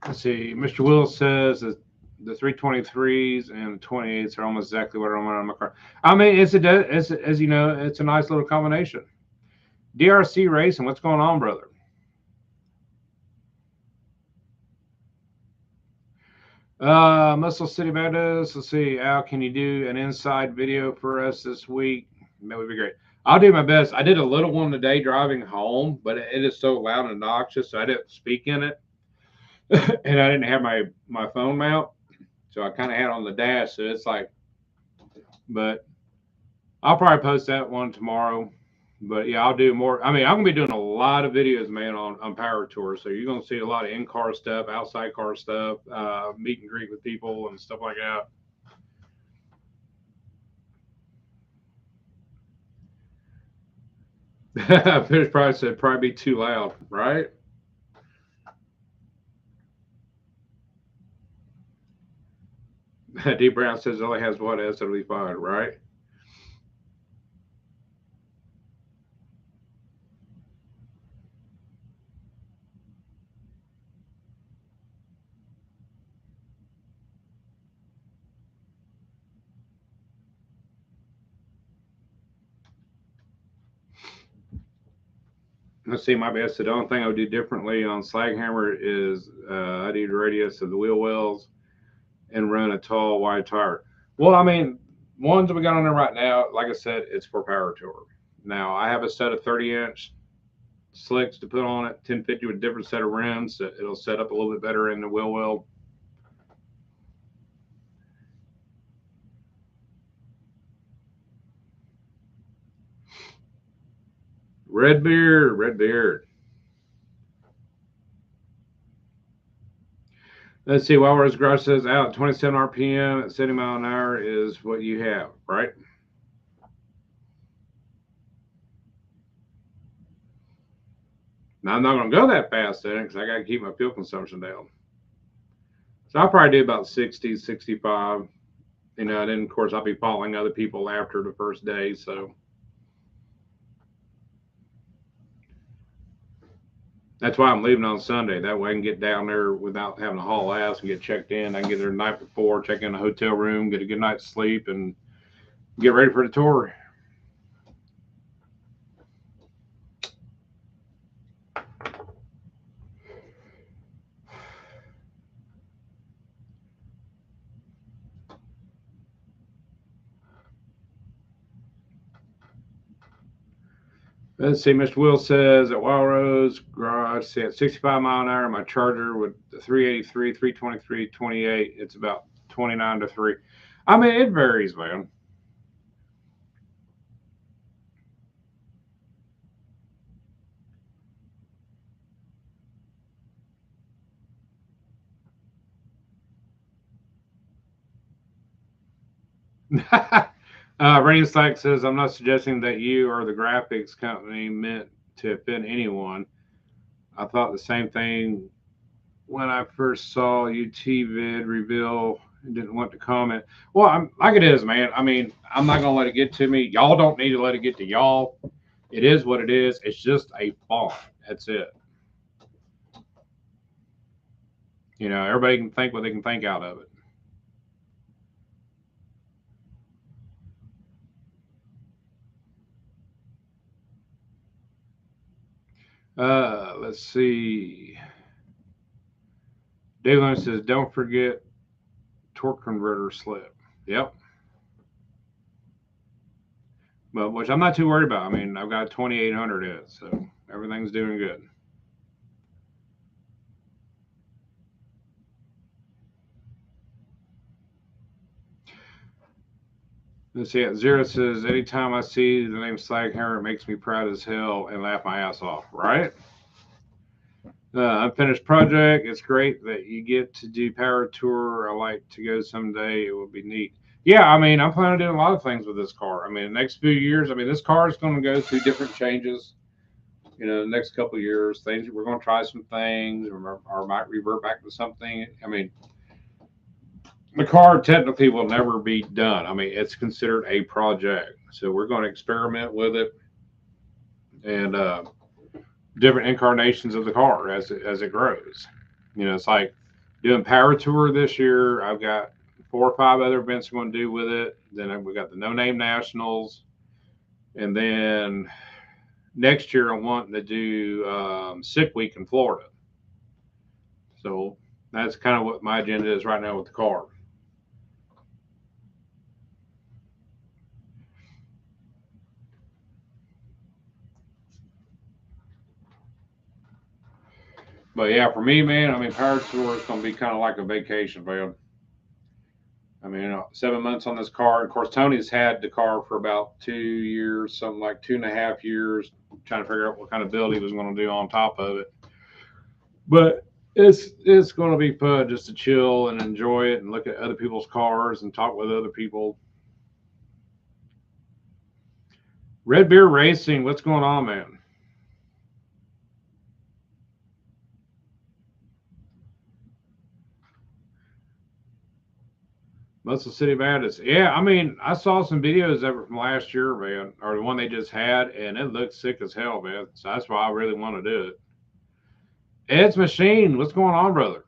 Speaker 1: Let's see. Mr. Willis says that the 323s and the 28s are almost exactly what I want on my car. I mean, as you know, it's a nice little combination. DRC Racing, what's going on, brother? Muscle City Meadows. Let's see. Al, can you do an inside video for us this week? That would be great. I'll do my best. I did a little one today driving home, but it is so loud and obnoxious, so I didn't speak in it. And I didn't have my phone mount, so I kind of had it on the dash. So it's like, but I'll probably post that one tomorrow. But yeah, I'll do more. I mean, I'm gonna be doing a lot of videos, man, on Power Tours. So you're gonna see a lot of in-car stuff, outside car stuff, meet and greet with people and stuff like that. Fish probably said probably be too loud, right? D Brown says it only has one S75, right? Let's see, my best. The only thing I would do differently on Slaghammer is I do the radius of the wheel wells and run a tall, wide tire. Well, I mean, ones that we got on there right now, like I said, it's for Power Tour. Now, I have a set of 30-inch slicks to put on it, 1050 with a different set of rims. So it'll set up a little bit better in the wheel well. Red beard, red beard. Let's see. Wildwater's Garage says out at 27 RPM at 70 mile an hour is what you have, right? Now, I'm not going to go that fast then because I got to keep my fuel consumption down. So I'll probably do about 60, 65. And then, of course, I'll be following other people after the first day. So that's why I'm leaving on Sunday. That way I can get down there without having to haul ass and get checked in. I can get there the night before, check in a hotel room, get a good night's sleep, and get ready for the tour. Let's see. Mr. Will says at Wild Rose Garage, see at 65 mile an hour, my Charger with 383, 323, 28. It's about 29 to 3. I mean, it varies, man. Rain Slack says, I'm not suggesting that you or the graphics company meant to offend anyone. I thought the same thing when I first saw UT vid reveal Didn't want to comment. Well, I'm like it is, man. I mean, I'm not gonna let it get to me. Y'all don't need to let it get to y'all. It is what it is. It's just a font. That's it. You know, everybody can think what they can think out of it. Let's see. Dave Lynch says, "Don't forget torque converter slip." Yep. But which I'm not too worried about. I mean, I've got 2800 in, so everything's doing good. Let's see. Zero says, "Anytime I see the name Slaghammer, it makes me proud as hell and laugh my ass off." Right? Unfinished project. It's great that you get to do power tour. I like to go someday. It would be neat. Yeah, I mean, I'm planning on doing a lot of things with this car. I mean, the next few years, I mean, this car is going to go through different changes. You know, the next couple of years, things we're going to try some things, or might revert back to something. I mean, the car technically will never be done. I mean, it's considered a project, so we're going to experiment with it and different incarnations of the car as it grows. You know, it's like doing power tour this year. I've got 4 or 5 other events I'm going to do with it. Then we got the No Name Nationals, and then next year I'm wanting to do Sick Week in Florida. So that's kind of what my agenda is right now with the car. But yeah, for me, man, I mean, power tour is going to be kind of like a vacation, man. I mean, 7 months on this car. Of course, Tony's had the car for about 2 years, something like 2.5 years, trying to figure out what kind of build he was going to do on top of it. But it's going to be fun just to chill and enjoy it and look at other people's cars and talk with other people. Red Beer Racing, what's going on, man? Muscle City Bandits. Yeah, I mean, I saw some videos of it from last year, man, or the one they just had, and it looks sick as hell, man. So that's why I really want to do it. Ed's Machine, what's going on, brother?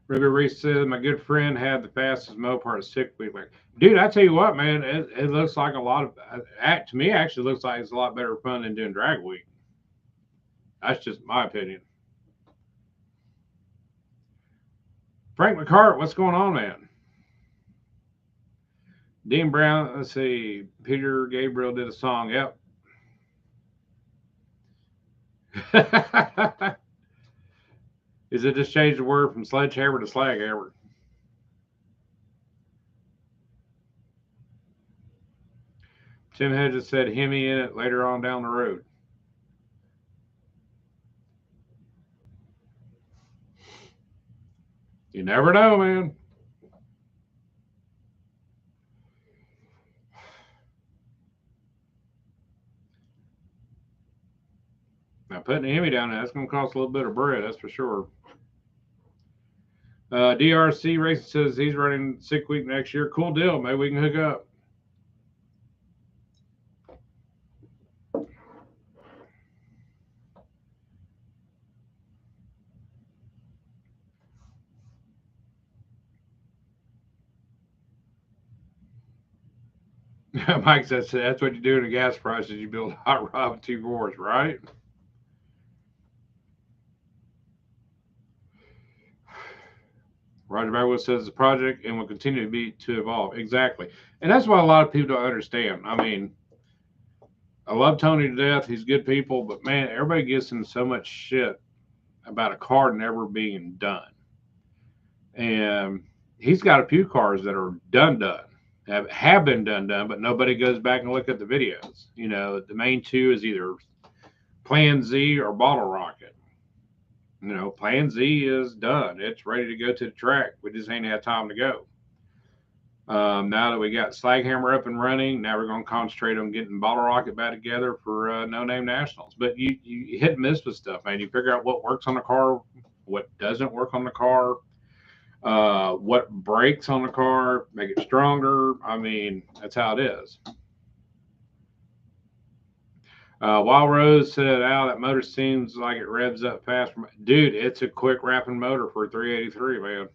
Speaker 1: Ruby Reese said, "My good friend had the fastest Mopar at 6 week." Like, dude, I tell you what, man, it looks like a lot of, to me, actually looks like it's a lot better fun than doing drag week. That's just my opinion. Frank McCart, what's going on, man? Dean Brown, let's see. Peter Gabriel did a song. Yep. Is it just changed the word from sledgehammer to slaghammer? Tim Hedges said Hemi in it later on down the road. You never know, man. Now putting the Hemi down there, that's going to cost a little bit of bread, that's for sure. DRC Racing says he's running 6 week next year. Cool deal. Maybe we can hook up. Mike says that's what you do in the gas prices. You build a hot rod with 2 cores, right? Roger Bagwell says the project and will continue to be to evolve. Exactly. And that's what a lot of people don't understand. I mean, I love Tony to death. He's good people, but man, everybody gives him so much shit about a car never being done. And he's got a few cars that are done, have been done, but nobody goes back and look at the videos. You know, the main two is either Plan Z or Bottle Rocket. You know, Plan Z is done. It's ready to go to the track. We just ain't had time to go. Now that we got Slaghammer up and running, now we're going to concentrate on getting Bottle Rocket back together for No Name Nationals. But you hit and miss with stuff, man. You figure out what works on the car, what doesn't work on the car, what breaks on the car, make it stronger. I mean, that's how it is. Wild Rose said, "Al, that motor seems like it revs up fast." Dude, it's a quick wrapping motor for a 383, man.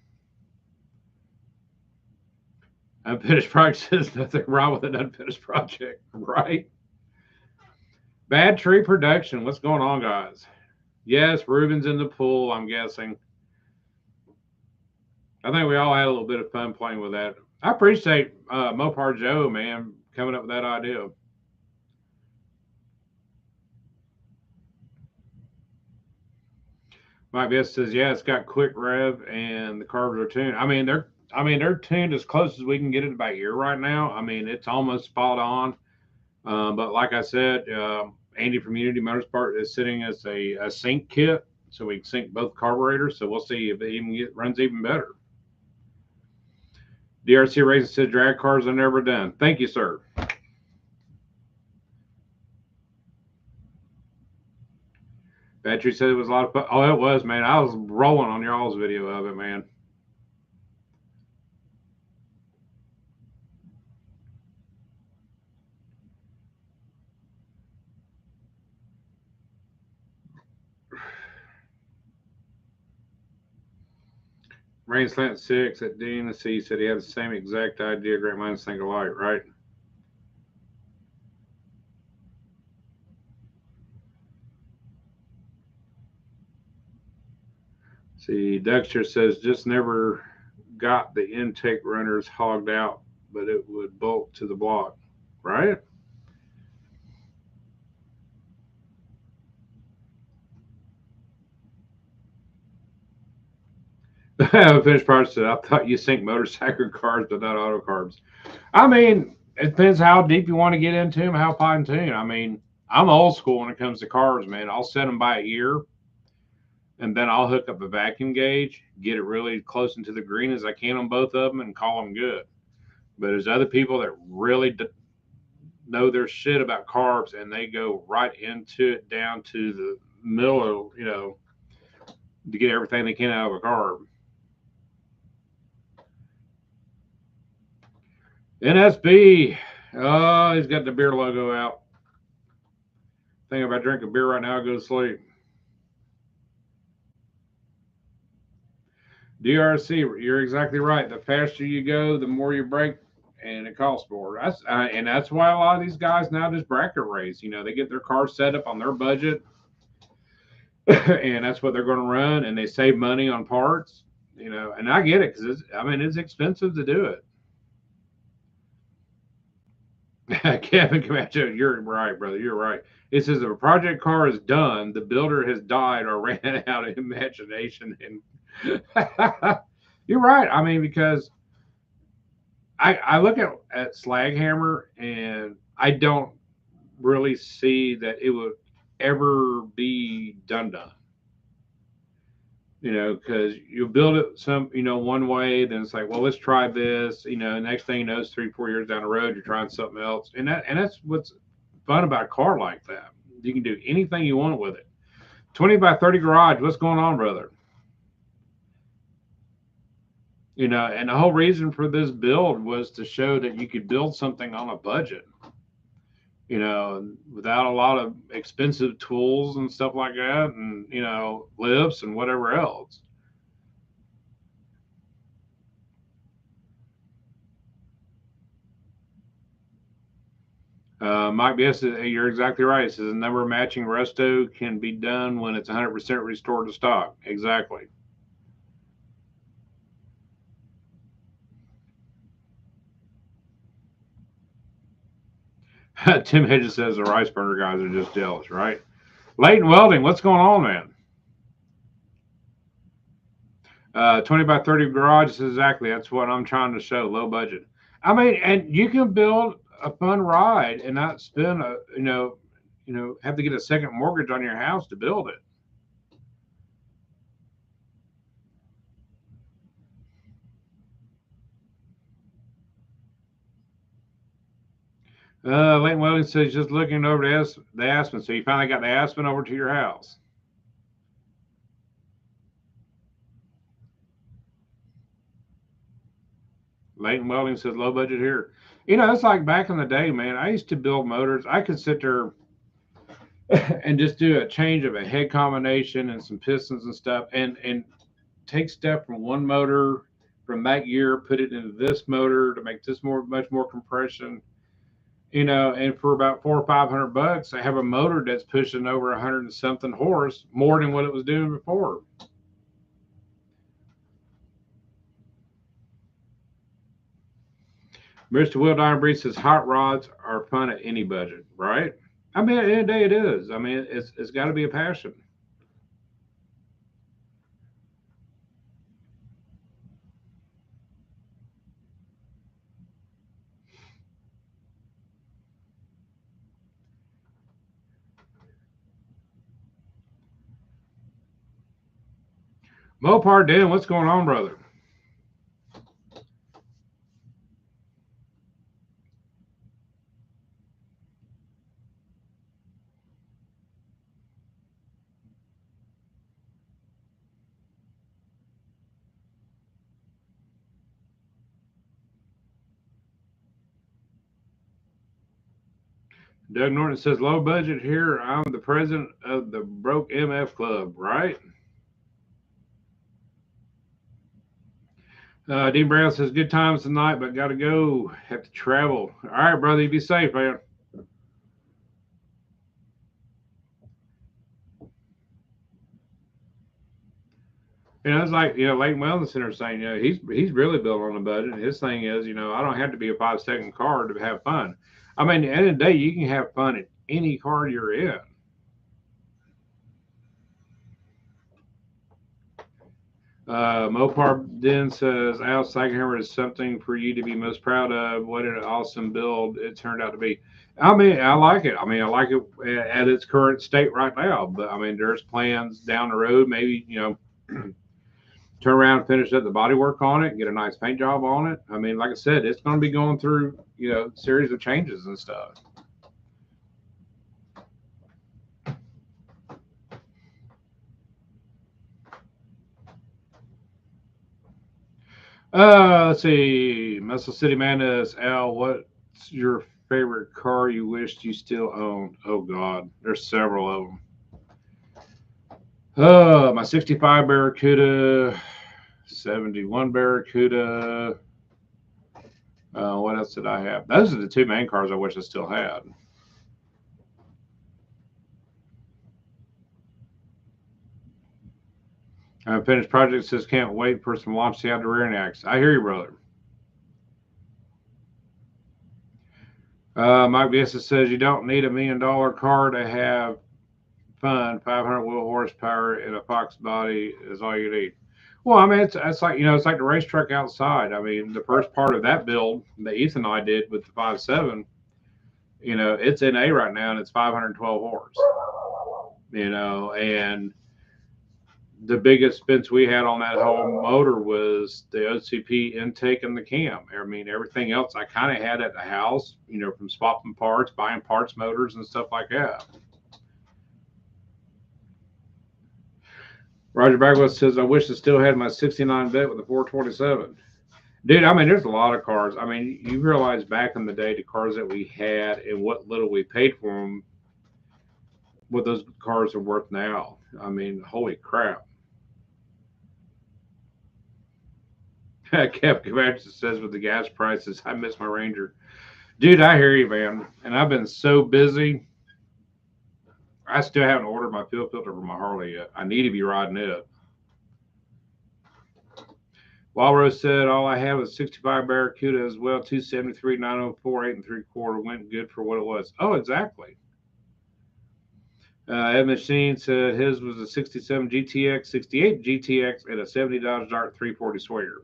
Speaker 1: Unfinished project says nothing wrong with an unfinished project, right? Bad tree production. What's going on, guys? Yes, Ruben's in the pool, I'm guessing. I think we all had a little bit of fun playing with that. I appreciate Mopar Joe, man, coming up with that idea. Mike Best says, yeah, it's got quick rev and the carbs are tuned. They're tuned as close as we can get it by ear right now. I mean, it's almost spot on. But like I said, Andy from Unity Motorsport is sitting as a sync kit, so we can sync both carburetors. So we'll see if it runs even better. DRC Racing said drag cars are never done. Thank you, sir. Battery said it was a lot of fun. Oh, it was, man. I was rolling on y'all's video of it, man. Rain Slant 6 at DNC said he had the same exact idea. Great minds think alike, right? See, Dexter says just never got the intake runners hogged out, but it would bolt to the block, right? Finished parts said, I thought you sync motorcycle cars, but not auto carbs. I mean, it depends how deep you want to get into them, how fine tuned. I mean, I'm old school when it comes to carbs, man. I'll set them by ear, and then I'll hook up a vacuum gauge, get it really close into the green as I can on both of them, and call them good. But there's other people that really know their shit about carbs, and they go right into it down to the middle, to get everything they can out of a carb. NSB, oh, he's got the beer logo out. Think if I drink a beer right now, I go to sleep. DRC, you're exactly right. The faster you go, the more you break, and it costs more. That's why a lot of these guys now just bracket race. They get their car set up on their budget, and that's what they're going to run, and they save money on parts. And I get it because it's expensive to do it. Kevin Camacho, you're right, brother. You're right. It says if a project car is done, the builder has died or ran out of imagination. And you're right. I mean, because I look at Slaghammer and I don't really see that it would ever be done. Because you build it one way, then it's like, well, let's try this. Next thing you know, it's 3-4 years down the road, you're trying something else, and that's what's fun about a car like that. You can do anything you want with it. 20 by 30 garage. What's going on, brother? And the whole reason for this build was to show that you could build something on a budget. Without a lot of expensive tools and stuff like that, and lifts and whatever else. Mike B.S. You're exactly right. It says a number of matching resto can be done when it's 100% restored to stock. Exactly. Tim Hedges says the rice burner guys are just jealous, right? Leighton Welding, what's going on, man? 20 by 30 garage is exactly, that's what I'm trying to show, low budget. I mean, and you can build a fun ride and not spend have to get a second mortgage on your house to build it. Leighton Welding says he's just looking over the Aspen. So you finally got the Aspen over to your house. Leighton Welding says low budget here. You know, it's like back in the day, man. I used to build motors. I could sit there and just do a change of a head combination and some pistons and stuff, and take stuff from one motor from that year, put it into this motor to make this much more compression. You know, and for about $400 or $500, I have a motor that's pushing over 100 and something horse, more than what it was doing before. Mr. Will Diamond says hot rods are fun at any budget, right? I mean, at the end of the day, it is. I mean, it's got to be a passion. Mopar Dan, what's going on, brother? Doug Norton says low budget here. I'm the president of the Broke MF Club, right? Dean Brown says good times tonight, but got to go. Have to travel. All right, brother. You be safe, man. You know, it's like Lake Wellness Center saying, he's really built on a budget. His thing is, I don't have to be a 5 second car to have fun. I mean, at the end of the day, you can have fun at any car you're in. Mopar Den says, Al Slaghammer is something for you to be most proud of. What an awesome build it turned out to be. I mean, I like it. I mean, I like it at its current state right now. But I mean, there's plans down the road, maybe, turn around and finish up the body work on it, get a nice paint job on it. I mean, like I said, it's going to be going through, series of changes and stuff. Let's see. Muscle City Madness. Al, what's your favorite car you wished you still owned? Oh God, there's several of them. My '65 Barracuda, '71 Barracuda. What else did I have? Those are the two main cars I wish I still had. Finished project says can't wait for some launch out the rear next. I hear you, brother. Mike Biesa says you don't need $1 million car to have fun. 500 wheel horsepower and a Fox body is all you need. Well, I mean, it's like it's like the race truck outside. I mean, the first part of that build that Ethan and I did with the 5.7, it's in A right now and it's 512 horse. And the biggest expense we had on that whole motor was the OCP intake and the cam. I mean, everything else I kind of had at the house, from swapping parts, buying parts, motors, and stuff like that. Roger Bagwell says, I wish I still had my 69 vet with a 427. Dude, I mean, there's a lot of cars. I mean, you realize back in the day, the cars that we had and what little we paid for them, what those cars are worth now. I mean, holy crap. Kev Comanche says with the gas prices, I miss my Ranger. Dude, I hear you, man. And I've been so busy. I still haven't ordered my fuel filter for my Harley yet. I need to be riding it. Walrose said, all I have is 65 Barracuda as well, 273, 904, 8 3/4. Went good for what it was. Oh, exactly. Ed Machine said his was a 67 GTX, 68 GTX, and a 70 Dodge Dart 340 Sawyer.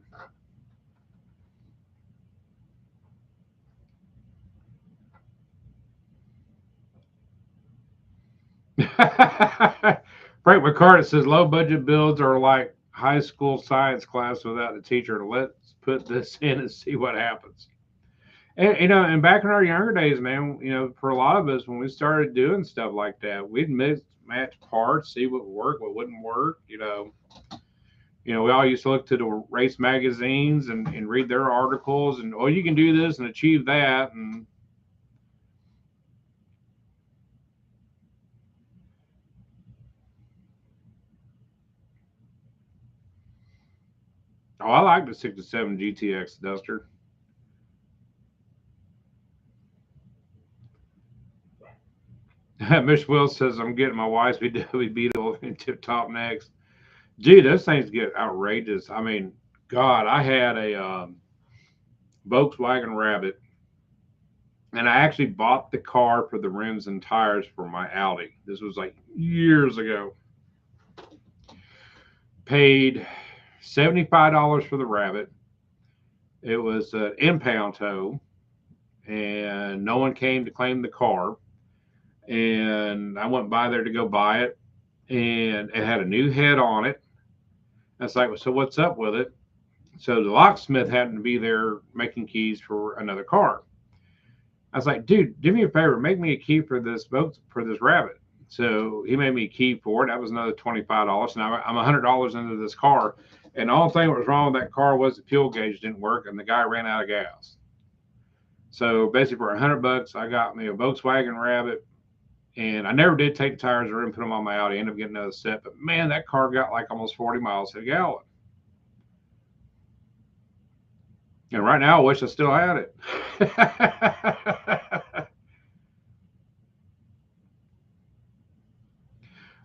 Speaker 1: Frank McCart says low budget builds are like high school science class without the teacher. Let's put this in and see what happens. And back in our younger days, man, for a lot of us, when we started doing stuff like that, we'd mix match parts, see what would work, what wouldn't work. We all used to look to the race magazines and read their articles, and oh, you can do this and achieve that, and oh, I like the 67 GTX Duster. Mish Will says I'm getting my wife's VW Beetle in tip top next. Gee, those things get outrageous. I mean, God, I had a Volkswagen Rabbit, and I actually bought the car for the rims and tires for my Audi. This was like years ago. Paid $75 for the Rabbit. It was an impound tow, and no one came to claim the car. And I went by there to go buy it, and it had a new head on it. I was like, well, so what's up with it? So the locksmith happened to be there making keys for another car. I was like, dude, do me a favor, make me a key for this boat for this Rabbit. So he made me a key for it. That was another $25. Now I'm $100 into this car, and the only thing that was wrong with that car was the fuel gauge didn't work, and the guy ran out of gas. So basically, for $100, I got me a Volkswagen Rabbit, and I never did take the tires or put them on my Audi. I ended up getting another set, but man, that car got like almost 40 miles a gallon. And right now, I wish I still had it.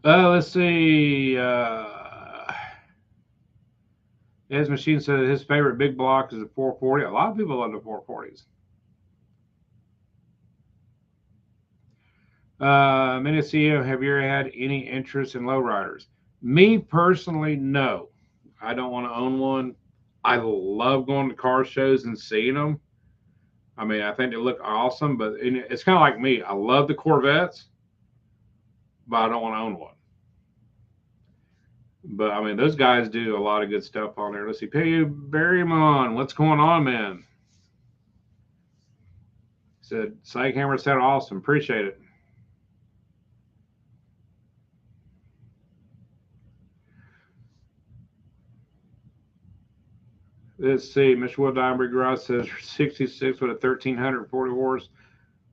Speaker 1: Let's see. His machine said his favorite big block is a 440. A lot of people love the 440s. Menaceo, have you ever had any interest in lowriders? Me personally, no. I don't want to own one. I love going to car shows and seeing them. I mean, I think they look awesome, but it's kind of like me. I love the Corvettes, but I don't want to own one. But I mean, those guys do a lot of good stuff on there. Let's see, Pay Berrymon, what's going on, man? Said Slaghammer said awesome. Appreciate it. Let's see. Mr. Will Diamond Garage says 66 with a 1340 horse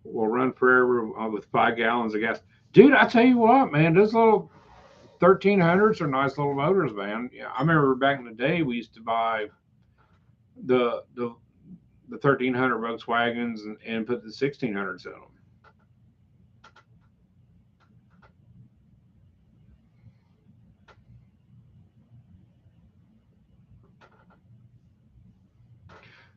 Speaker 1: will run forever with 5 gallons of gas. Dude, I tell you what, man, those little 1300s are nice little motors, man. Yeah, I remember back in the day we used to buy the 1300 Volkswagens and put the 1600s in them.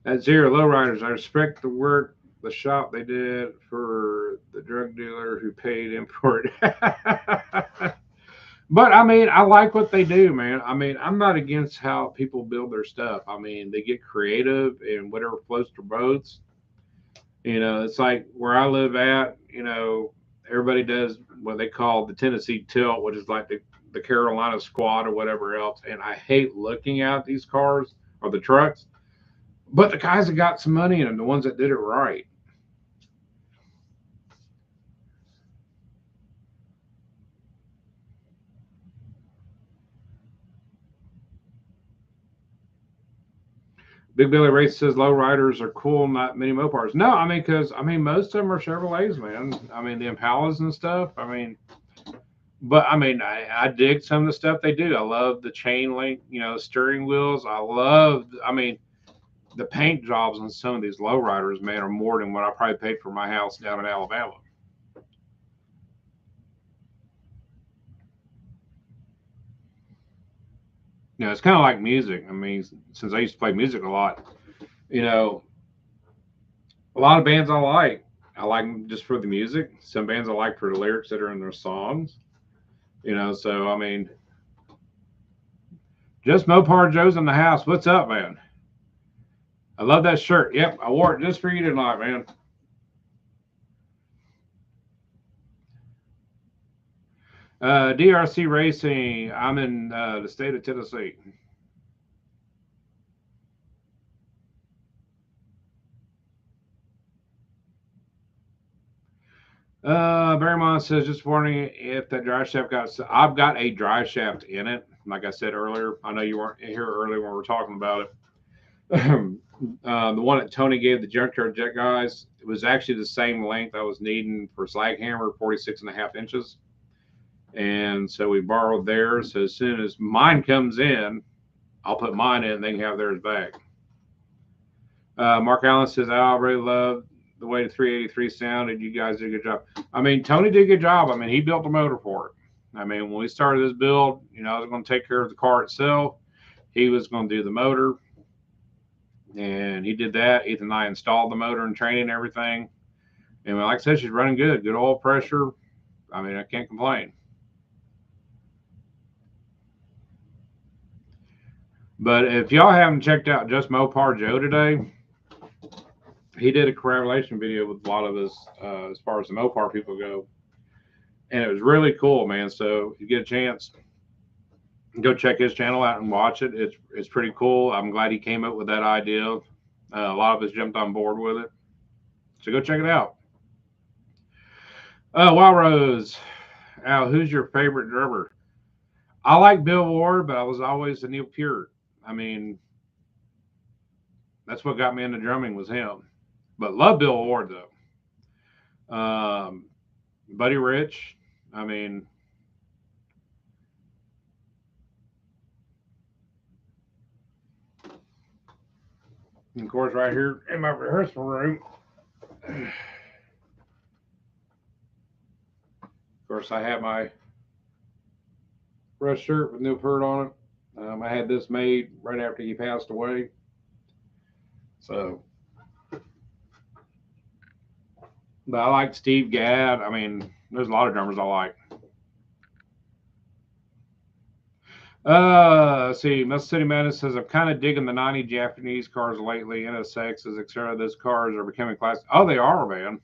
Speaker 1: At Zero Lowriders, I respect the work, the shop they did for the drug dealer who paid him for it. But I mean, I like what they do, man. I mean, I'm not against how people build their stuff. I mean, they get creative and whatever floats their boats. It's like where I live at, everybody does what they call the Tennessee tilt, which is like the Carolina squad or whatever else. And I hate looking at these cars or the trucks, but the guys that got some money in them, the ones that did it right. Big Billy Race says low riders are cool, not many Mopars. No, I mean, because most of them are Chevrolets, man. I mean, the Impalas and stuff. I mean, but I mean, I dig some of the stuff they do. I love the chain link, steering wheels. I mean, the paint jobs on some of these lowriders, man, are more than what I probably paid for my house down in Alabama. It's kind of like music. I mean, since I used to play music a lot, you know, a lot of bands I like. I like them just for the music. Some bands I like for the lyrics that are in their songs. So I mean, just Mopar Joe's in the house. What's up, man? I love that shirt. Yep, I wore it just for you tonight, man. DRC Racing. I'm in the state of Tennessee. Barrymont says, just wondering if that drive shaft got. I've got a drive shaft in it. Like I said earlier, I know you weren't here earlier when we were talking about it. The one that Tony gave the junkyard jet guys, it was actually the same length I was needing for Slaghammer, 46.5 inches. And so we borrowed theirs. So as soon as mine comes in, I'll put mine in and they can have theirs back. Mark Allen says, I really love the way the 383 sounded. You guys did a good job. I mean, Tony did a good job. I mean, he built the motor for it. I mean, when we started this build, I was going to take care of the car itself. He was going to do the motor, and he did that. Ethan and I installed the motor and training and everything. And like I said, she's running good oil pressure. I mean, I can't complain. But if y'all haven't checked out Just Mopar Joe today, he did a correlation video with a lot of us as far as the Mopar people go. And it was really cool, man. So if you get a chance, go check his channel out and watch it. It's pretty cool. I'm glad he came up with that idea. A lot of us jumped on board with it. So go check it out. Wild Rose, Al, who's your favorite drummer? I like Bill Ward, but I was always a Neil Peart. I mean, that's what got me into drumming was him. But love Bill Ward though. Buddy Rich, I mean, of course, right here in my rehearsal room. Of course, I have my Rush shirt with Neil Peart on it. I had this made right after he passed away. So, but I like Steve Gadd. I mean, there's a lot of drummers I like. Let's see. Mississippi Madness says, I'm kind of digging the 90 Japanese cars lately, NSXs, etc. Those cars are becoming classic. Oh, they are, man.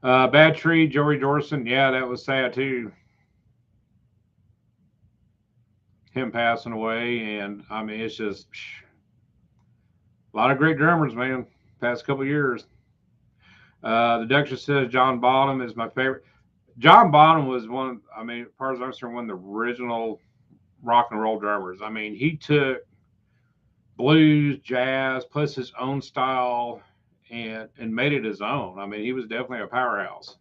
Speaker 1: Bad Tree, Joey Dorson. Yeah, that was sad too. Him passing away. And I mean, it's just a lot of great drummers, man, past couple years. The Duchess says, John Bonham is my favorite. John Bonham was one, I mean, as far as I'm concerned, one of the original rock and roll drummers. I mean, he took blues, jazz, plus his own style and made it his own. I mean, he was definitely a powerhouse.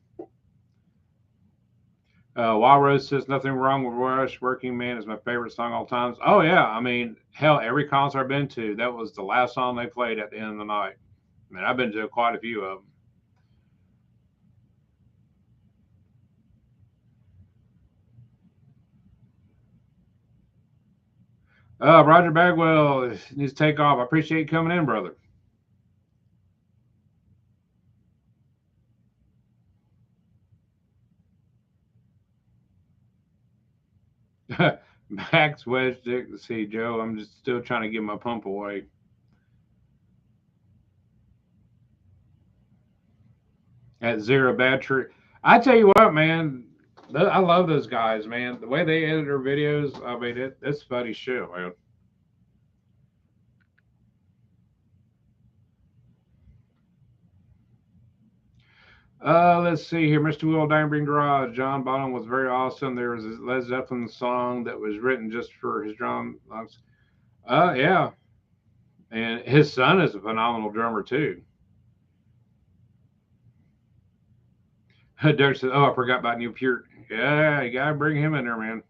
Speaker 1: Wild Rose says, nothing wrong with Rush. Working Man is my favorite song all times. Oh, yeah. I mean, hell, every concert I've been to, that was the last song they played at the end of the night. I mean, I've been to quite a few of them. Roger Bagwell needs to take off. I appreciate you coming in, brother. Max Wedge Dick. Let's see, Joe. I'm just still trying to get my pump away. At zero battery. I tell you what, man. I love those guys, man. The way they edit their videos, I mean, it's funny shit, man. Let's see here. Mr. Will Danbury Garage. John Bonham was very awesome. There was a Led Zeppelin song that was written just for his drum. Yeah. And his son is a phenomenal drummer, too. Derek said, oh, I forgot about Neil Peart. Yeah, you got to bring him in there, man.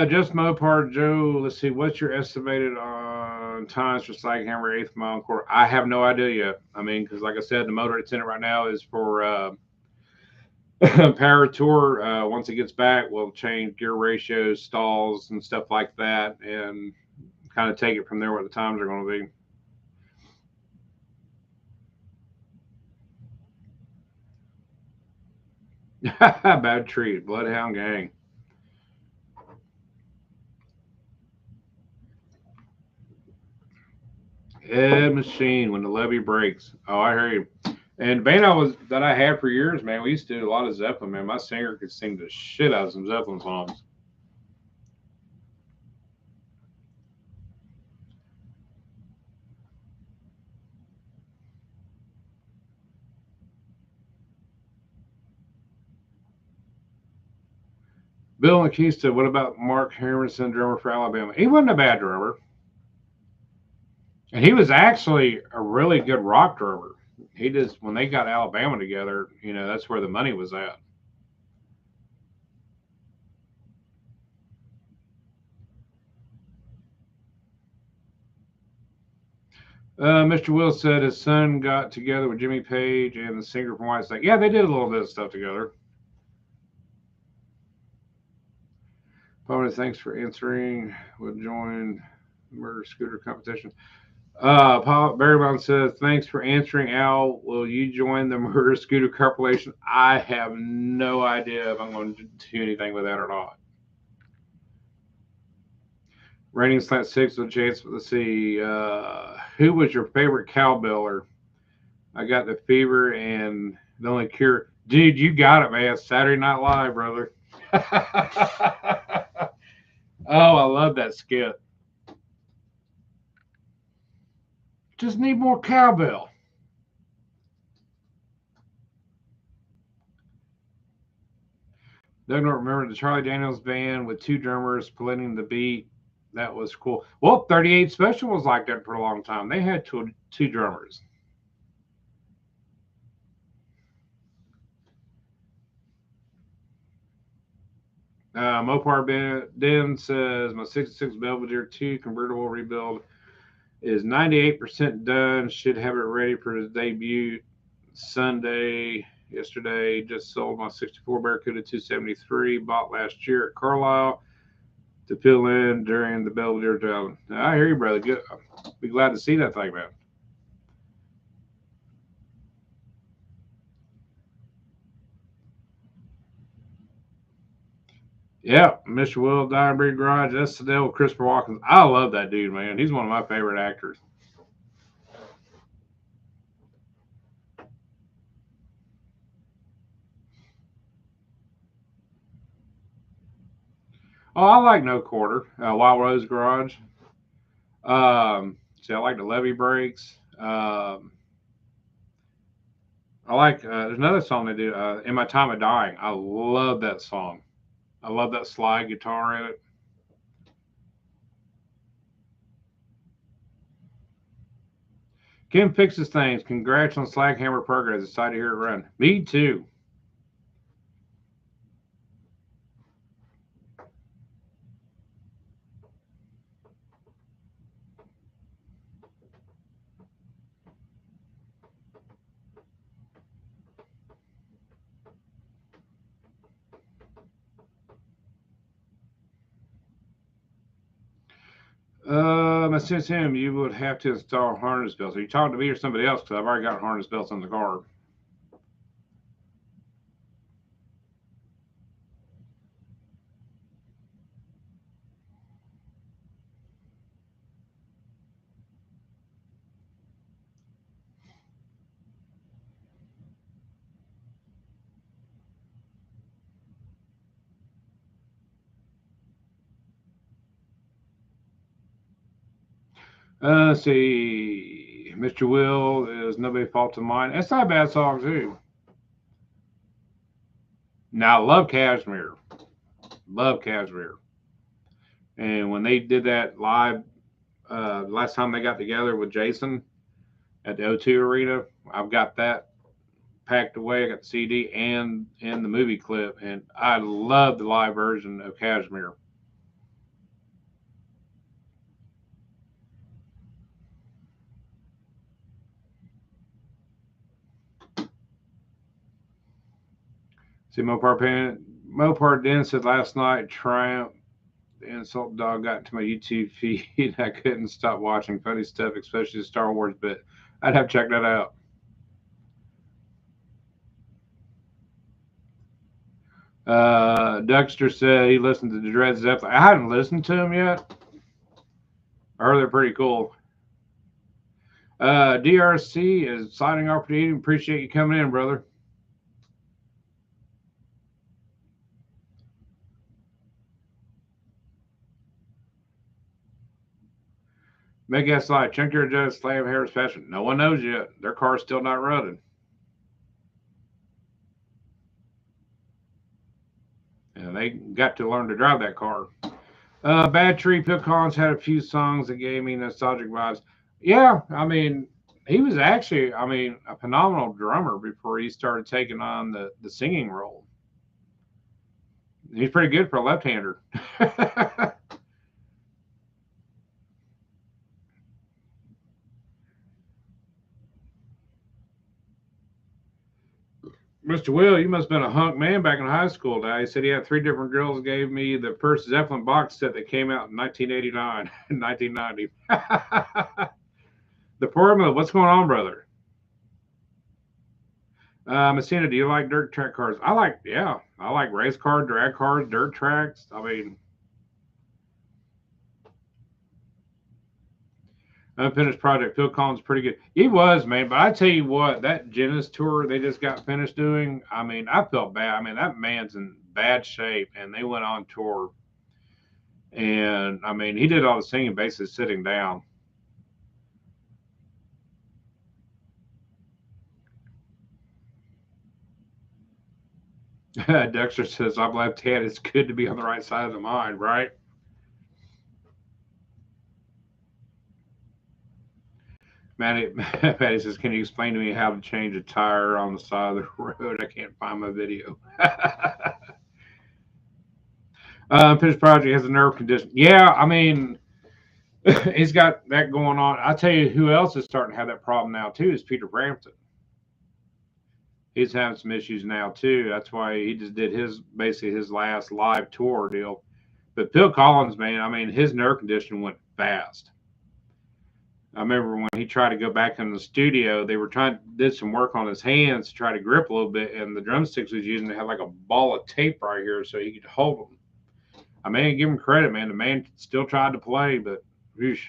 Speaker 1: Just Mopar, Joe. Let's see. What's your estimated on times for Slaghammer 8th mile quarter? I have no idea yet. I mean, because like I said, the motor that's in it right now is for Power Tour. Once it gets back, we'll change gear ratios, stalls, and stuff like that, and kind of take it from there what the times are going to be. Bad treat, Bloodhound Gang. Ed Machine when the levee breaks. Oh, I hear you. And band that I had for years, man. We used to do a lot of Zeppelin, man. My singer could sing the shit out of some Zeppelin songs. Bill Nakista, what about Mark Harrison, drummer for Alabama? He wasn't a bad drummer. And he was actually a really good rock drummer. He just, when they got Alabama together, that's where the money was at. Mr. Will said his son got together with Jimmy Page and the singer from Whitesnake. Yeah, they did a little bit of stuff together. Paul, thanks for answering. We'll join murder scooter competition. Paul Barrybone says, thanks for answering. Al, will you join the murder scooter compilation? I have no idea if I'm going to do anything with that or not. Rating slant 6 with a chance. Let's see. Who was your favorite cowbeller? I got the fever and the only cure. Dude, you got it, man. Saturday Night Live, brother. Oh, I love that skit. Just need more cowbell. Doug don't remember the Charlie Daniels band with 2 drummers splitting the beat. That was cool. Well, 38 Special was like that for a long time. They had two drummers. Mopar Ben says my 66 Belvedere 2 convertible rebuild is 98% done. Should have it ready for his debut Sunday. Yesterday, just sold my 64 Barracuda 273, bought last year at Carlisle to fill in during the Belvedere job. I hear you, brother. Good. I'll be glad to see that thing, man. Yeah, Mr. Will, Dying Breed Garage, that's the devil, Christopher Walken. I love that dude, man. He's one of my favorite actors. Oh, I like No Quarter, Wild Rose Garage. See, I like the Levee Breaks. I like, there's another song they do, In My Time of Dying. I love that song. I love that slide guitar in it. Kim fixes things. Congrats on Slaghammer progress. Excited to hear it run. Me too. Since him, you would have to install harness belts. Are you talking to me or somebody else? Because I've already got harness belts on the car. Let's see. Mr. Will is Nobody Fault of Mine. That's not a bad song, too. Now, I love Cashmere. Love Cashmere. And when they did that live, last time they got together with Jason at the O2 Arena, I've got that packed away. I got the CD and the movie clip, and I love the live version of Cashmere. See, Mopar Den said last night, Triumph, the insult dog got into my YouTube feed. I couldn't stop watching funny stuff, especially the Star Wars bit. I'd have to check that out. Dexter said he listened to the Dred Zeppelin. I haven't listened to them yet. I heard they're pretty cool. DRC is signing off for the evening. Appreciate you coming in, brother. Make us like Junkyard Judge, Slave Harris Fashion. No one knows yet. Their car's still not running. And they got to learn to drive that car. Bad Tree, Phil Collins had a few songs that gave me nostalgic vibes. Yeah, I mean, he was actually, I mean, a phenomenal drummer before he started taking on the singing role. He's pretty good for a left-hander. Mr. Will, you must have been a hunk man back in high school. Now he said he had three different girls. Gave me the first Zeppelin box set that came out in 1989 and 1990. The formula. What's going on, brother? Messina, do you like dirt track cars? Yeah, I like race cars, drag cars, dirt tracks. I mean, unfinished project. Phil Collins pretty good. He was, man. But I tell you what, that Genesis tour they just got finished doing. I mean, I felt bad. I mean, that man's in bad shape, and they went on tour. And I mean, he did all the singing basically sitting down. Dexter says, I'm left handed. It's good to be on the right side of the mind, right? Matty says, can you explain to me how to change a tire on the side of the road? I can't find my video. Finished project has a nerve condition. Yeah, I mean, he's got that going on. I tell you who else is starting to have that problem now, too, is Peter Frampton. He's having some issues now, too. That's why he just did basically his last live tour deal. But Phil Collins, man, I mean, his nerve condition went fast. I remember when he tried to go back in the studio, they were did some work on his hands to try to grip a little bit, and the drumsticks was using had like a ball of tape right here so he could hold them. I mean, give him credit, man. The man still tried to play, but whoosh.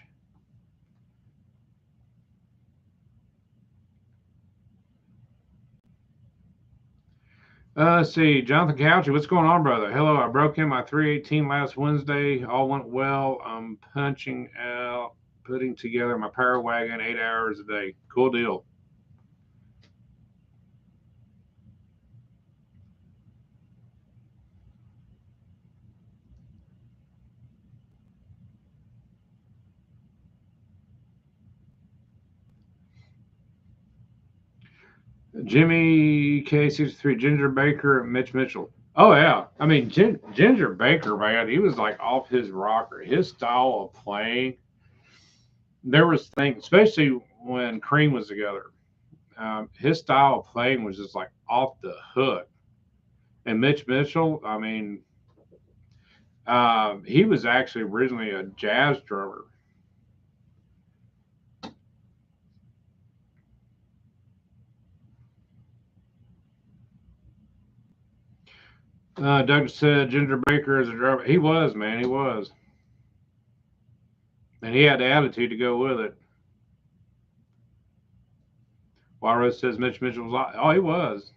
Speaker 1: Let's see, Jonathan Couchy, what's going on, brother? Hello, I broke in my 318 last Wednesday. All went well. I'm punching out, putting together my power wagon 8 hours a day. Cool deal. Jimmy K63, Ginger Baker, and Mitch Mitchell. Oh yeah, I mean Ginger Baker, man, he was like off his rocker. His style of playing, there was things, especially when Cream was together. His style of playing was just like off the hook. And Mitch Mitchell, I mean, he was actually originally a jazz drummer. Doug said Ginger Baker is a drummer. He was, man, he was, and he had the attitude to go with it. Walrus says Mitch Mitchell was, oh, he was.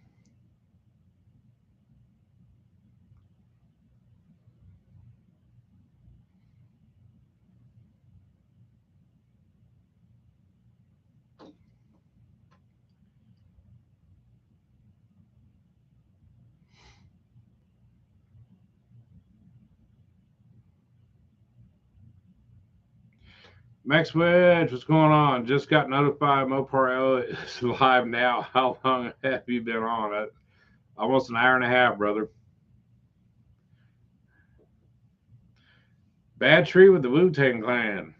Speaker 1: Max Wedge, what's going on? Just got notified Mopar is live now. How long have you been on it? Almost an hour and a half, brother. Bad Tree with the Wu Tang Clan.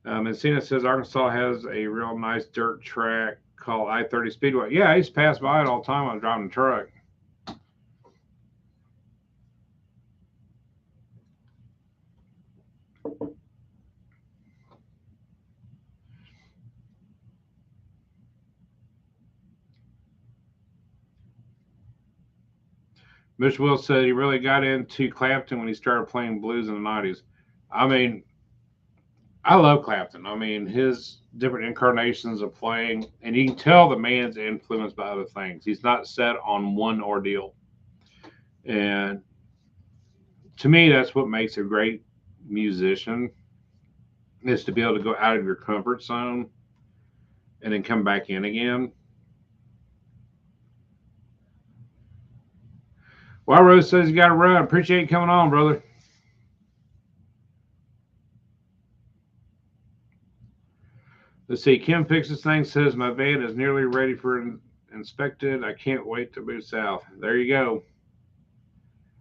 Speaker 1: Encina says Arkansas has a real nice dirt track called I-30 Speedway. Yeah, I used to pass by it all the time when I was driving the truck. Mitch Will said he really got into Clapton when he started playing blues in the 90s. I mean, I love Clapton. I mean, his different incarnations of playing, and you can tell the man's influenced by other things. He's not set on one ordeal. And to me, that's what makes a great musician is to be able to go out of your comfort zone and then come back in again. Well, Rose says you got to run. Appreciate you coming on, brother. Let's see. Kim Fixes Things says my van is nearly ready for inspected. I can't wait to move south. There you go.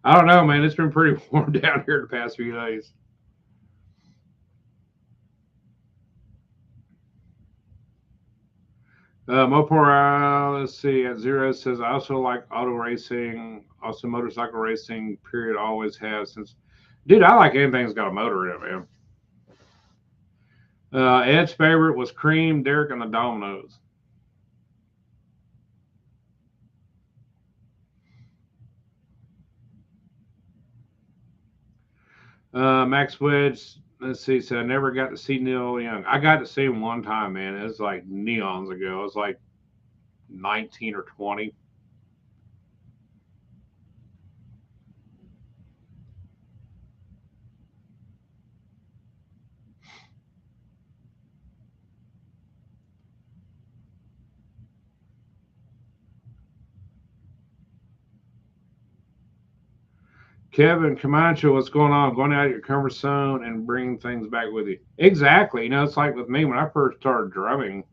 Speaker 1: I don't know, man. It's been pretty warm down here the past few days. Mopar, let's see. At Zero says I also like auto racing, also motorcycle racing. Period. Always have since. Dude, I like anything that's got a motor in it, man. Ed's favorite was Cream, Derek, and the Dominoes. Max Wedge, let's see. So I never got to see Neil Young. I got to see him one time, man. It was like neons ago. It was like 19 or 20. Kevin Camacho, what's going on? Going out of your comfort zone and bringing things back with you. Exactly. You know, it's like with me when I first started drumming.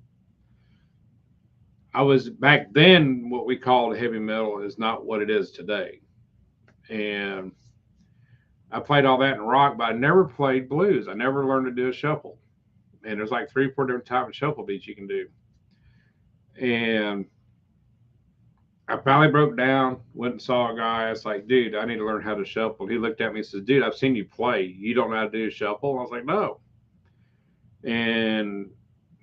Speaker 1: I was back then. What we called heavy metal is not what it is today, and I played all that in rock, but I never played blues. I never learned to do a shuffle, and there's like 3, 4 different types of shuffle beats you can do. And I finally broke down, went and saw a guy. I was like, dude, I need to learn how to shuffle. He looked at me and says, dude, I've seen you play. You don't know how to do a shuffle? I was like, no. And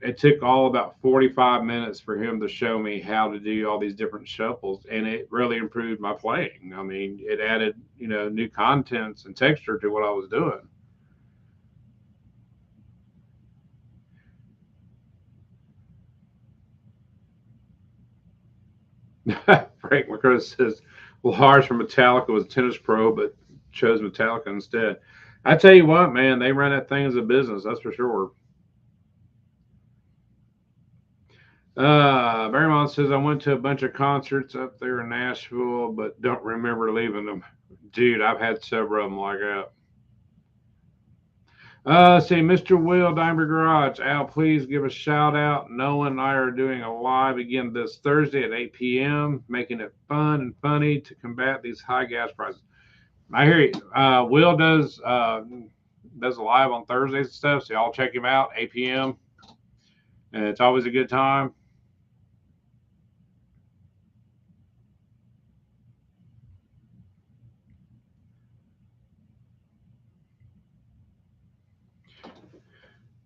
Speaker 1: it took all about 45 minutes for him to show me how to do all these different shuffles. And it really improved my playing. I mean, it added, new contents and texture to what I was doing. Frank McCurdy says, Lars from Metallica was a tennis pro, but chose Metallica instead. I tell you what, man, they run that thing as a business. That's for sure. Barrymont says I went to a bunch of concerts up there in Nashville, but don't remember leaving them. Dude, I've had several of them like that. See, Mr. Will, Dimer Garage. Al, please give a shout out. Noah and I are doing a live again this Thursday at 8 p.m., making it fun and funny to combat these high gas prices. I hear you. Will does a live on Thursdays and stuff, so y'all check him out, 8 p.m. And it's always a good time.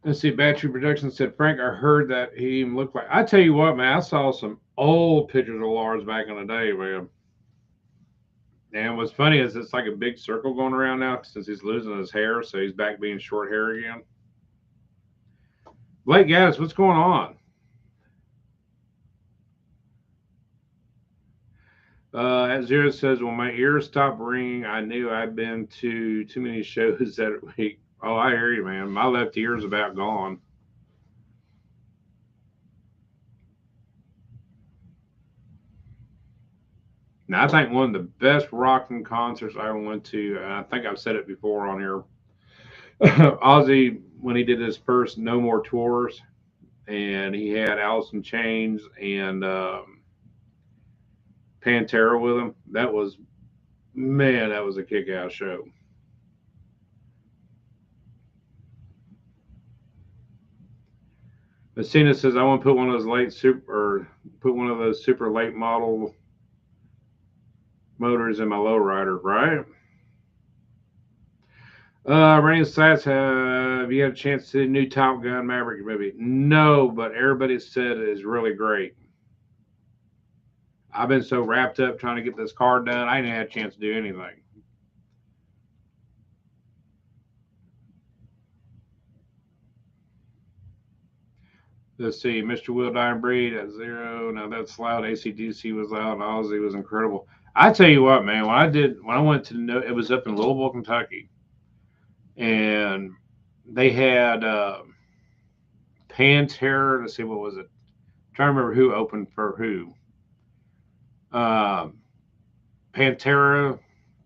Speaker 1: Let's see. Battery Production said, Frank, I heard that he even looked like. I tell you what, man, I saw some old pictures of Lars back in the day, man. And what's funny is it's like a big circle going around now since he's losing his hair, so he's back being short hair again. Blake Gaddis, what's going on? At Zero says, when my ears stopped ringing, I knew I'd been to too many shows that week. Oh, I hear you, man. My left ear's about gone. Now, I think one of the best rocking concerts I ever went to, and I think I've said it before on here, Ozzy, when he did his first No More tours, and he had Alice in Chains and Pantera with him. That was, man, that was a kick ass show. Messina says, I want to put one of those super late model motors in my lowrider, right? Rain Stats, have you had a chance to see the new Top Gun Maverick movie? No, but everybody said it is really great. I've been so wrapped up trying to get this car done, I didn't have a chance to do anything. Let's see, Mr. Will Dine Breed at 0. Now that's loud. ACDC was loud. Ozzy was incredible. I tell you what, man, when I went to it was up in Louisville, Kentucky, and they had Pantera. Let's see, what was it? I'm trying to remember who opened for who. Um, Pantera,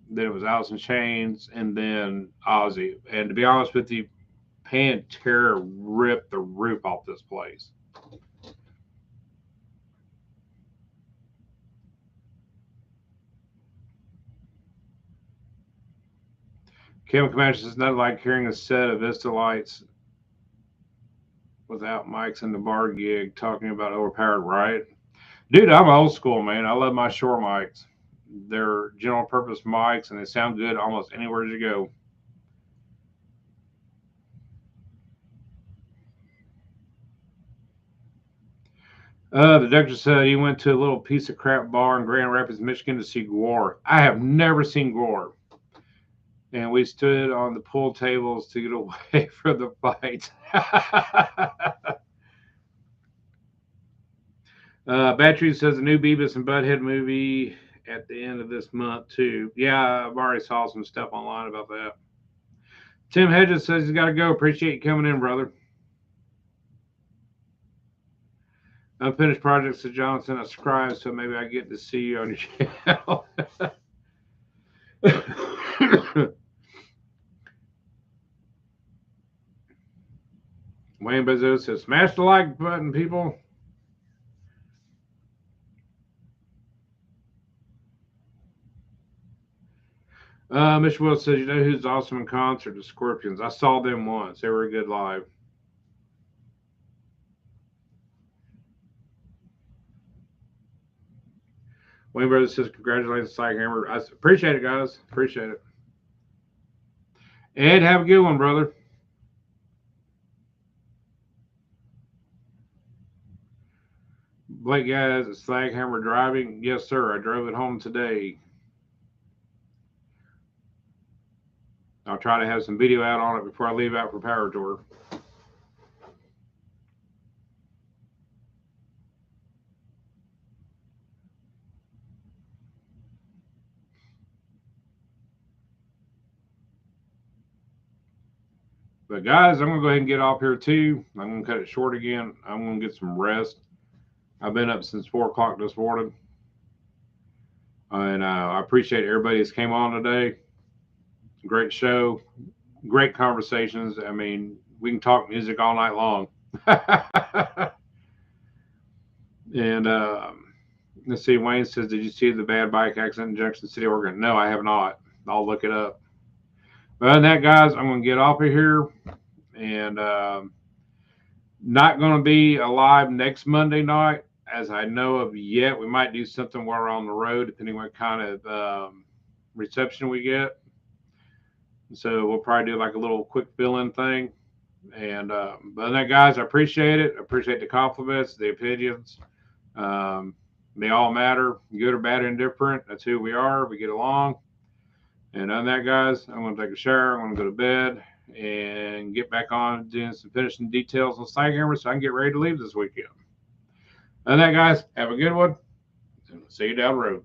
Speaker 1: then it was Alice in Chains, and then Ozzy. And to be honest with you, Pantera ripped the roof off this place. Kevin Comanche says nothing like hearing a set of Vista lights without mics in the bar gig talking about overpowered, right? Dude, I'm old school, man. I love my Shure mics. They're general purpose mics and they sound good almost anywhere you go. The doctor said he went to a little piece of crap bar in Grand Rapids, Michigan to see Gore. I have never seen Gore. And we stood on the pool tables to get away from the fight. Battery says the new Beavis and Butthead movie at the end of this month, too. Yeah, I've already saw some stuff online about that. Tim Hedges says he's got to go. Appreciate you coming in, brother. Unfinished projects to Johnson. I subscribe, so maybe I get to see you on your channel. Wayne Bezos says, smash the like button, people. Mr. Will says, you know who's awesome in concert? The Scorpions. I saw them once. They were good live. Wayne Brothers says, congratulations, Slaghammer. I appreciate it, guys. Appreciate it. Ed, have a good one, brother. Blake, guys, is Slaghammer driving? Yes, sir. I drove it home today. I'll try to have some video out on it before I leave out for Power Tour. But guys, I'm gonna go ahead and get off here too. I'm gonna cut it short again. I'm gonna get some rest. I've been up since 4 o'clock this morning, and I appreciate everybody that's came on today. Great show, great conversations. I mean, we can talk music all night long. And let's see. Wayne says, "Did you see the bad bike accident in Junction City, Oregon?" No, I have not. I'll look it up. But other than that, guys, I'm gonna get off of here, and not going to be alive next Monday night, as I know of yet. We might do something while we're on the road, depending what kind of reception we get. So we'll probably do like a little quick fill-in thing. And but other than that, guys, I appreciate it. I appreciate the compliments, the opinions. They all matter, good or bad or indifferent. That's who we are. We get along. And other than that, guys, I'm going to take a shower. I'm going to go to bed and get back on doing some finishing details on Slaghammer so I can get ready to leave this weekend. Other than that, guys, have a good one. And see you down the road.